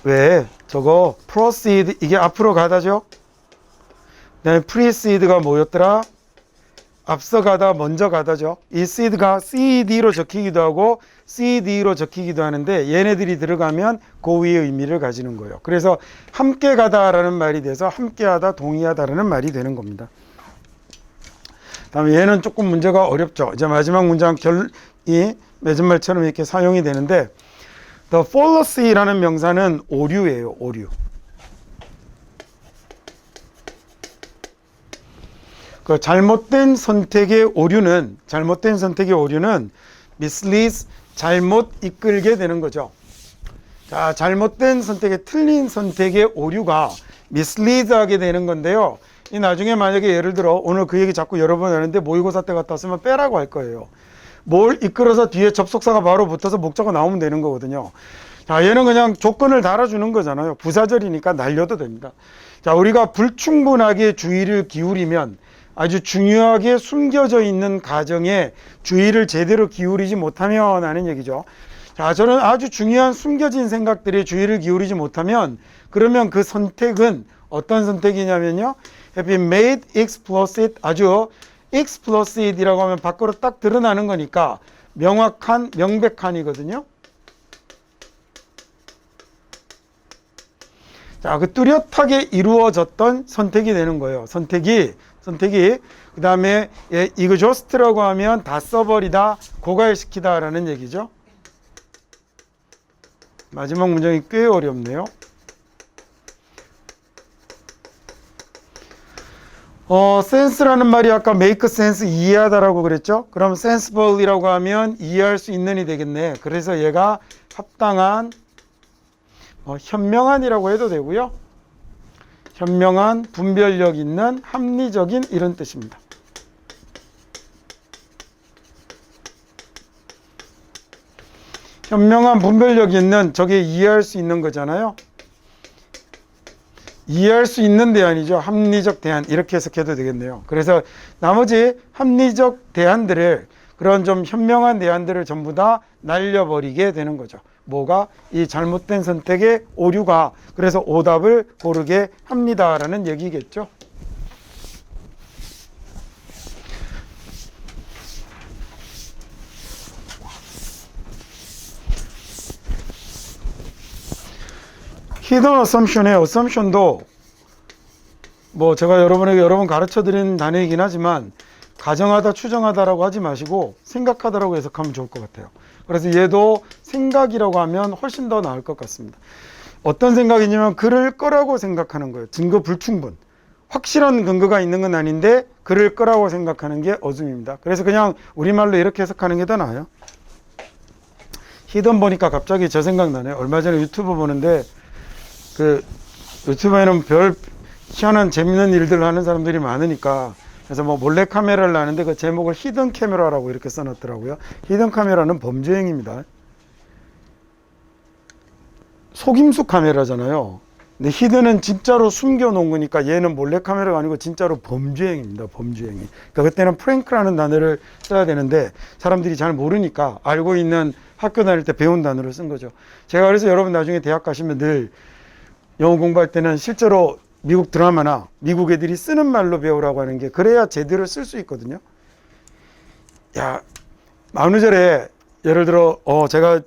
왜? 저거 proceed, 이게 앞으로 가다죠. 그다음에 precede가 뭐였더라? 앞서 가다, 먼저 가다죠. 이 seed가 ced로 적히기도 하고 cd로 적히기도 하는데, 얘네들이 들어가면 고유의 의미를 가지는 거예요. 그래서 함께 가다라는 말이 돼서 함께하다, 동의하다라는 말이 되는 겁니다. 다음에 얘는 조금 문제가 어렵죠. 이제 마지막 문장 결이 맺은말처럼 이렇게 사용이 되는데, The fallacy라는 명사는 오류예요. 오류. 그 잘못된 선택의 오류는 misleads, 잘못 이끌게 되는 거죠. 자, 잘못된 선택의, 틀린 선택의 오류가 mislead 하게 되는 건데요. 이 나중에 만약에 예를 들어 오늘 그 얘기 자꾸 여러 번 하는데 모의고사 때 갔다 왔으면 빼라고 할 거예요. 뭘 이끌어서 뒤에 접속사가 바로 붙어서 목적어 나오면 되는 거거든요. 자, 얘는 그냥 조건을 달아주는 거잖아요. 부사절이니까 날려도 됩니다. 자, 우리가 불충분하게 주의를 기울이면 아주 중요하게 숨겨져 있는 가정에 주의를 제대로 기울이지 못하면 하는 얘기죠. 자, 저는 아주 중요한 숨겨진 생각들에 주의를 기울이지 못하면, 그러면 그 선택은 어떤 선택이냐면요, have been made explicit, 아주 explicit이라고 하면 밖으로 딱 드러나는 거니까 명확한, 명백한이거든요. 자, 그 뚜렷하게 이루어졌던 선택이 되는 거예요. 선택이 그 다음에 이거 just라고 하면 다 써버리다, 고갈시키다 라는 얘기죠. 마지막 문장이 꽤 어렵네요. sense라는 말이 아까 make sense, 이해하다라고 그랬죠. 그럼 sensible이라고 하면 이해할 수 있는이 되겠네. 그래서 얘가 합당한, 현명한이라고 해도 되고요. 현명한, 분별력 있는, 합리적인, 이런 뜻입니다. 현명한, 분별력 있는, 저게 이해할 수 있는 거잖아요. 이해할 수 있는 대안이죠. 합리적 대안, 이렇게 해석해도 되겠네요. 그래서 나머지 합리적 대안들을, 그런 좀 현명한 대안들을 전부 다 날려버리게 되는 거죠. 뭐가? 이 잘못된 선택의 오류가, 그래서 오답을 고르게 합니다라는 얘기겠죠. hidden assumption의 assumption도 뭐 제가 여러분에게 여러 번 가르쳐 드린 단어이긴 하지만, 가정하다, 추정하다라고 하지 마시고 생각하다라고 해석하면 좋을 것 같아요. 그래서 얘도 생각이라고 하면 훨씬 더 나을 것 같습니다. 어떤 생각이냐면 그럴 거라고 생각하는 거예요. 증거 불충분. 확실한 근거가 있는 건 아닌데 그럴 거라고 생각하는 게 어둠입니다. 그래서 그냥 우리말로 이렇게 해석하는 게 더 나아요. 히든 보니까 갑자기 저 생각나네요. 얼마 전에 유튜브 보는데 그 유튜브에는 별 희한한 재밌는 일들을 하는 사람들이 많으니까, 그래서 뭐 몰래 카메라를 하는데 그 제목을 히든 카메라라고 이렇게 써놨더라고요. 히든 카메라는 범죄 행위입니다. 속임수 카메라잖아요. 근데 히든은 진짜로 숨겨놓은 거니까 얘는 몰래카메라가 아니고 진짜로 범죄행입니다. 범죄행위. 그러니까 그때는 프랭크라는 단어를 써야 되는데 사람들이 잘 모르니까 알고 있는 학교 다닐 때 배운 단어를 쓴 거죠. 제가 그래서 여러분 나중에 대학 가시면 늘 영어 공부할 때는 실제로 미국 드라마나 미국 애들이 쓰는 말로 배우라고 하는 게 그래야 제대로 쓸 수 있거든요. 야, 만우절에 예를 들어 제가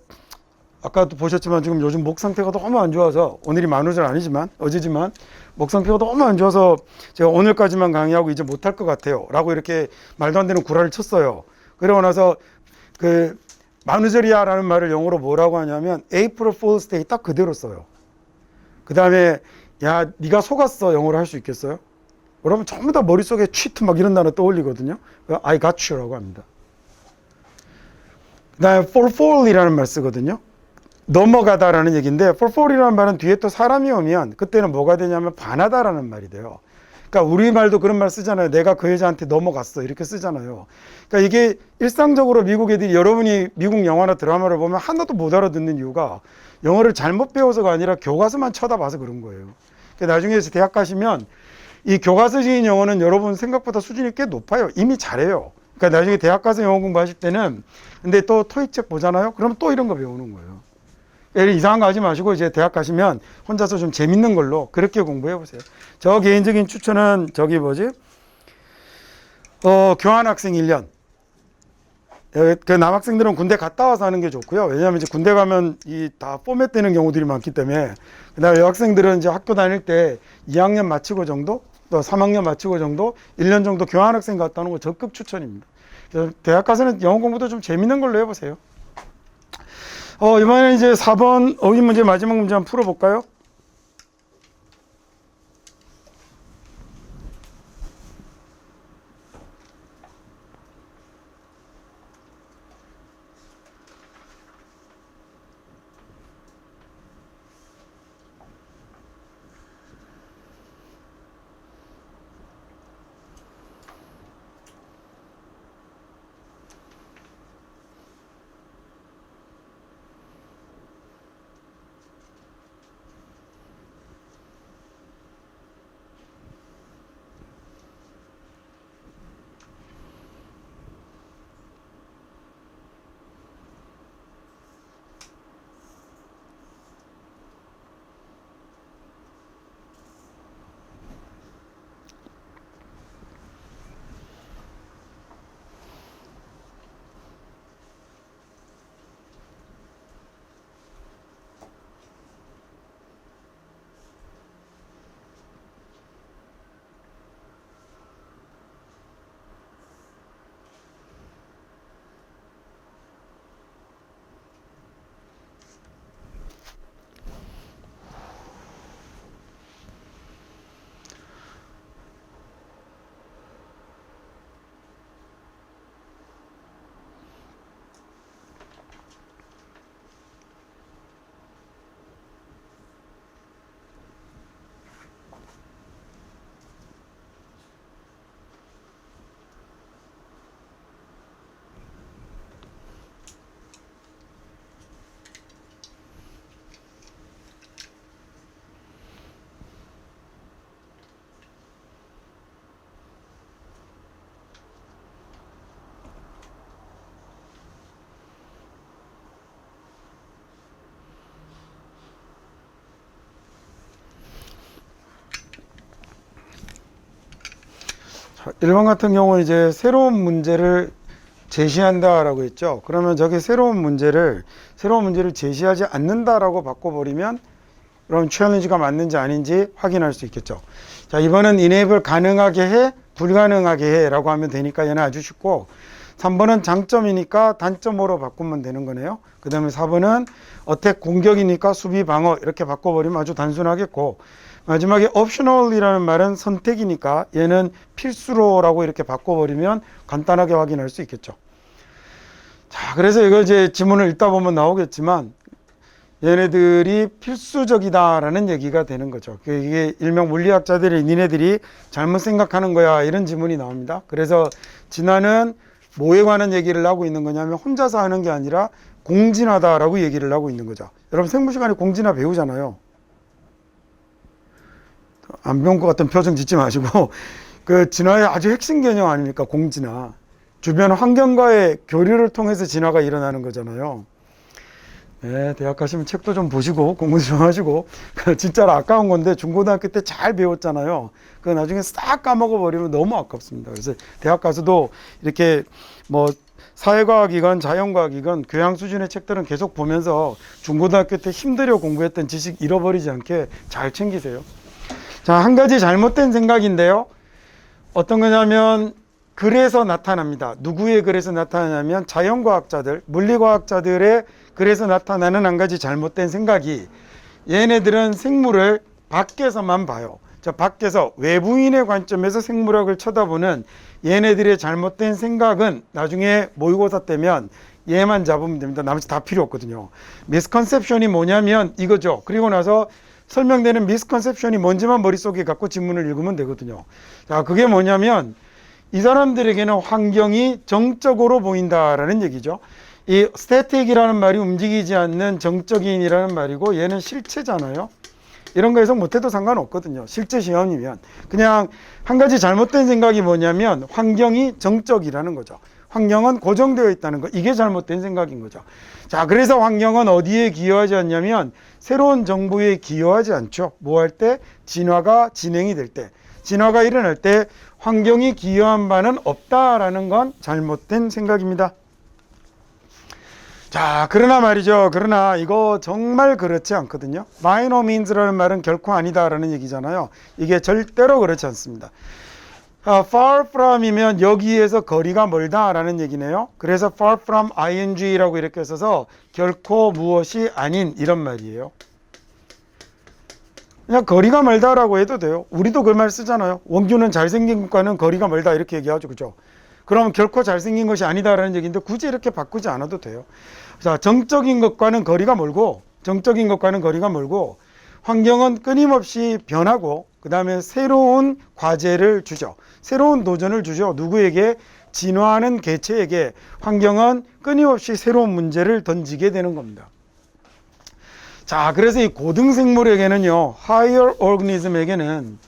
아까도 보셨지만 지금 요즘 목 상태가 너무 안 좋아서 오늘이 만우절 아니지만 어제지만 목 상태가 너무 안 좋아서 제가 오늘까지만 강의하고 이제 못할 것 같아요 라고 이렇게 말도 안 되는 구라를 쳤어요. 그러고 나서 그 만우절이야 라는 말을 영어로 뭐라고 하냐면 April Fool's Day 딱 그대로 써요. 그 다음에 야 네가 속았어 영어로 할 수 있겠어요? 그러면 전부 다 머릿속에 취트 막 이런 단어 떠올리거든요. I got you 라고 합니다. 그 다음에 for fall이라는 말 쓰거든요. 넘어가다라는 얘기인데 for fall이라는 말은 뒤에 또 사람이 오면 그때는 뭐가 되냐면 반하다라는 말이 돼요. 그러니까 우리말도 그런 말 쓰잖아요. 내가 그 여자한테 넘어갔어 이렇게 쓰잖아요. 그러니까 이게 일상적으로 미국 애들이 여러분이 미국 영화나 드라마를 보면 하나도 못 알아듣는 이유가 영어를 잘못 배워서가 아니라 교과서만 쳐다봐서 그런 거예요. 그러니까 나중에 대학 가시면 이 교과서적인 영어는 여러분 생각보다 수준이 꽤 높아요. 이미 잘해요. 그러니까 나중에 대학 가서 영어 공부하실 때는 근데 또 토익 책 보잖아요. 그럼 또 이런 거 배우는 거예요. 이상한 거 하지 마시고 이제 대학 가시면 혼자서 좀 재밌는 걸로 그렇게 공부해 보세요. 저 개인적인 추천은 저기 뭐지? 교환학생 1년. 그 남학생들은 군대 갔다 와서 하는 게 좋고요. 왜냐하면 이제 군대 가면 이 다 포맷 되는 경우들이 많기 때문에. 그다음에 여학생들은 이제 학교 다닐 때 2학년 마치고 정도, 또 3학년 마치고 정도, 1년 정도 교환학생 갔다 오는 거 적극 추천입니다. 대학 가서는 영어 공부도 좀 재밌는 걸로 해보세요. 이번에 이제 4번 어휘 문제 마지막 문제 한번 풀어볼까요? 자, 1번 같은 경우는 이제 새로운 문제를 제시한다라고 했죠. 그러면 저기 새로운 문제를 제시하지 않는다라고 바꿔버리면 그럼 챌린지가 맞는지 아닌지 확인할 수 있겠죠. 자, 이번은 enable 가능하게 해, 불가능하게 해 라고 하면 되니까 얘는 아주 쉽고 3번은 장점이니까 단점으로 바꾸면 되는 거네요. 그 다음에 4번은 어택 공격이니까 수비 방어 이렇게 바꿔버리면 아주 단순하겠고 마지막에 optional이라는 말은 선택이니까 얘는 필수로라고 이렇게 바꿔버리면 간단하게 확인할 수 있겠죠. 자, 그래서 이거 이제 지문을 읽다 보면 나오겠지만 얘네들이 필수적이다라는 얘기가 되는 거죠. 이게 일명 물리학자들이 니네들이 잘못 생각하는 거야 이런 지문이 나옵니다. 그래서 진화는 뭐에 관한 얘기를 하고 있는 거냐면 혼자서 하는 게 아니라 공진하다라고 얘기를 하고 있는 거죠. 여러분 생물 시간에 공진화 배우잖아요. 안 배운 것 같은 표정 짓지 마시고 그 진화의 아주 핵심 개념 아닙니까? 공진화. 주변 환경과의 교류를 통해서 진화가 일어나는 거잖아요. 네, 대학 가시면 책도 좀 보시고 공부 좀 하시고 진짜로 아까운 건데 중고등학교 때 잘 배웠잖아요. 그 나중에 싹 까먹어 버리면 너무 아깝습니다. 그래서 대학 가서도 이렇게 뭐 사회과학이건 자연과학이건 교양 수준의 책들은 계속 보면서 중고등학교 때 힘들여 공부했던 지식 잃어버리지 않게 잘 챙기세요. 자, 한 가지 잘못된 생각인데요. 어떤 거냐면 글에서 나타납니다. 누구의 글에서 나타나냐면 자연과학자들, 물리과학자들의 글에서 나타나는 한 가지 잘못된 생각이 얘네들은 생물을 밖에서만 봐요. 자, 밖에서 외부인의 관점에서 생물학을 쳐다보는 얘네들의 잘못된 생각은 나중에 모의고사 때면 얘만 잡으면 됩니다. 나머지 다 필요 없거든요. 미스컨셉션이 뭐냐면 이거죠. 그리고 나서 설명되는 미스컨셉션이 뭔지만 머릿속에 갖고 지문을 읽으면 되거든요. 자, 그게 뭐냐면 이 사람들에게는 환경이 정적으로 보인다라는 얘기죠. 이 스태틱이라는 말이 움직이지 않는 정적인이라는 말이고 얘는 실체잖아요. 이런 거 해석 못해도 상관없거든요. 실제 시험이면. 그냥 한 가지 잘못된 생각이 뭐냐면 환경이 정적이라는 거죠. 환경은 고정되어 있다는 거. 이게 잘못된 생각인 거죠. 자, 그래서 환경은 어디에 기여하지 않냐면 새로운 정보에 기여하지 않죠. 뭐 할 때? 진화가 진행이 될 때. 진화가 일어날 때 환경이 기여한 바는 없다라는 건 잘못된 생각입니다. 자, 그러나 말이죠. 그러나 이거 정말 그렇지 않거든요. by no means라는 말은 결코 아니다라는 얘기잖아요. 이게 절대로 그렇지 않습니다. far from이면 여기에서 거리가 멀다라는 얘기네요. 그래서 far from ing라고 이렇게 써서 결코 무엇이 아닌 이런 말이에요. 그냥 거리가 멀다라고 해도 돼요. 우리도 그 말 쓰잖아요. 원규는 잘생긴 것과는 거리가 멀다 이렇게 얘기하죠. 그죠? 그럼 결코 잘생긴 것이 아니다라는 얘기인데 굳이 이렇게 바꾸지 않아도 돼요. 자, 정적인 것과는 거리가 멀고 정적인 것과는 거리가 멀고 환경은 끊임없이 변하고 그 다음에 새로운 과제를 주죠. 새로운 도전을 주죠. 누구에게? 진화하는 개체에게 환경은 끊임없이 새로운 문제를 던지게 되는 겁니다. 자, 그래서 이 고등생물에게는요, higher organism에게는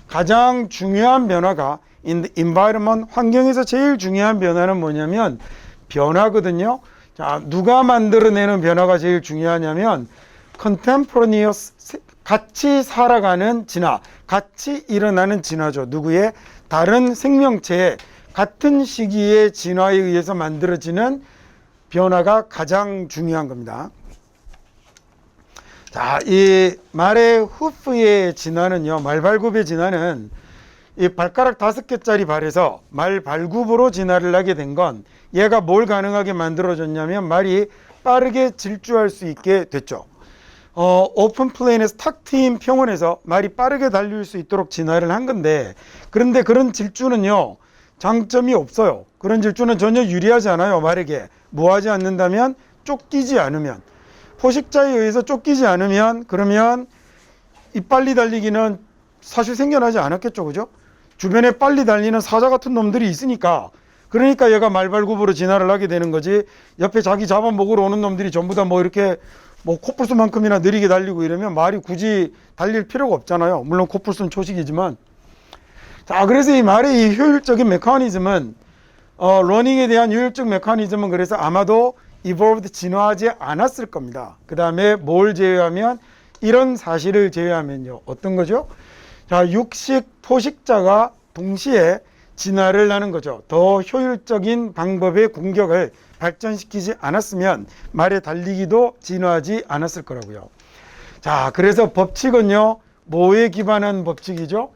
가장 중요한 변화가 in the environment, 환경에서 제일 중요한 변화는 뭐냐면 변화거든요. 자, 누가 만들어내는 변화가 제일 중요하냐면 contemporaneous, 같이 살아가는 진화, 같이 일어나는 진화죠. 누구의? 다른 생명체의 같은 시기의 진화에 의해서 만들어지는 변화가 가장 중요한 겁니다. 자, 이 말의 후프의 진화는요, 말발굽의 진화는 이 발가락 5개짜리 발에서 말 발굽으로 진화를 하게 된 건 얘가 뭘 가능하게 만들어줬냐면 말이 빠르게 질주할 수 있게 됐죠. 오픈 플레인에서 탁 트인 평원에서 말이 빠르게 달릴 수 있도록 진화를 한 건데, 그런데 그런 질주는요, 장점이 없어요. 그런 질주는 전혀 유리하지 않아요. 말에게 뭐하지 않는다면 쫓기지 않으면, 포식자에 의해서 쫓기지 않으면, 그러면 이 빨리 달리기는 사실 생겨나지 않았겠죠. 그죠? 주변에 빨리 달리는 사자 같은 놈들이 있으니까, 그러니까 얘가 말발굽으로 진화를 하게 되는 거지. 옆에 자기 잡아먹으러 오는 놈들이 전부 다 뭐 이렇게 뭐 코뿔소만큼이나 느리게 달리고 이러면 말이 굳이 달릴 필요가 없잖아요. 물론 코뿔소는 초식이지만. 자, 그래서 이 말의 이 효율적인 메커니즘은 러닝에 대한 효율적 메커니즘은 그래서 아마도 evolved, 진화하지 않았을 겁니다. 그 다음에 뭘 제외하면, 이런 사실을 제외하면요, 어떤 거죠? 자, 육식 포식자가 동시에 진화를 하는 거죠. 더 효율적인 방법의 공격을 발전시키지 않았으면 말의 달리기도 진화하지 않았을 거라고요. 자, 그래서 법칙은요, 뭐에 기반한 법칙이죠?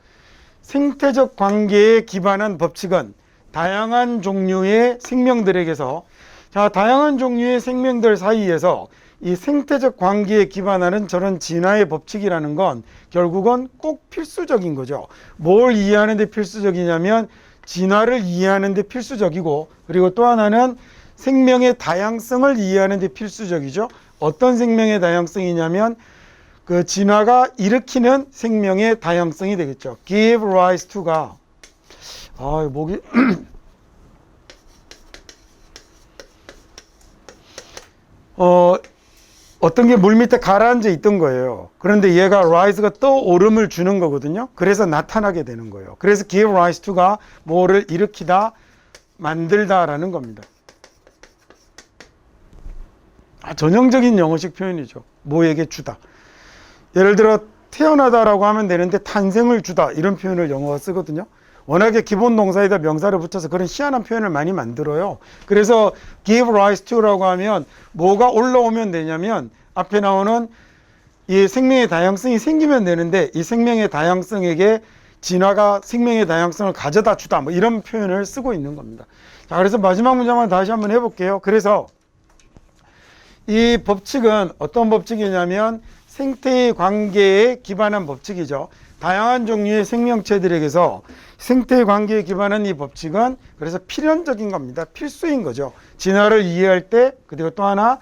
생태적 관계에 기반한 법칙은 다양한 종류의 생명들에게서, 자, 다양한 종류의 생명들 사이에서 이 생태적 관계에 기반하는 저런 진화의 법칙이라는 건 결국은 꼭 필수적인 거죠. 뭘 이해하는 데 필수적이냐면 진화를 이해하는 데 필수적이고, 그리고 또 하나는 생명의 다양성을 이해하는 데 필수적이죠. 어떤 생명의 다양성이냐면 그 진화가 일으키는 생명의 다양성이 되겠죠. give rise to가 목이 어떤 게 물 밑에 가라앉아 있던 거예요. 그런데 얘가 rise가 떠오름을 주는 거거든요. 그래서 나타나게 되는 거예요. 그래서 give rise to가 뭐를 일으키다, 만들다라는 겁니다. 전형적인 영어식 표현이죠. 뭐에게 주다. 예를 들어 태어나다라고 하면 되는데 탄생을 주다 이런 표현을 영어가 쓰거든요. 워낙에 기본 동사에다 명사를 붙여서 그런 희한한 표현을 많이 만들어요. 그래서 give rise to라고 하면 뭐가 올라오면 되냐면 앞에 나오는 이 생명의 다양성이 생기면 되는데 이 생명의 다양성에게 진화가 생명의 다양성을 가져다 주다 뭐 이런 표현을 쓰고 있는 겁니다. 자, 그래서 마지막 문장만 다시 한번 해볼게요. 그래서 이 법칙은 어떤 법칙이냐면 생태의 관계에 기반한 법칙이죠. 다양한 종류의 생명체들에게서 생태의 관계에 기반한 이 법칙은 그래서 필연적인 겁니다. 필수인 거죠. 진화를 이해할 때, 그리고 또 하나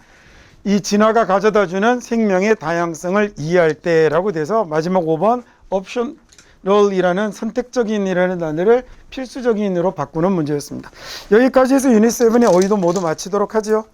이 진화가 가져다주는 생명의 다양성을 이해할 때라고 돼서 마지막 5번 optional이라는 선택적인이라는 단어를 필수적인으로 바꾸는 문제였습니다. 여기까지 해서 유닛 7의 어휘도 모두 마치도록 하죠.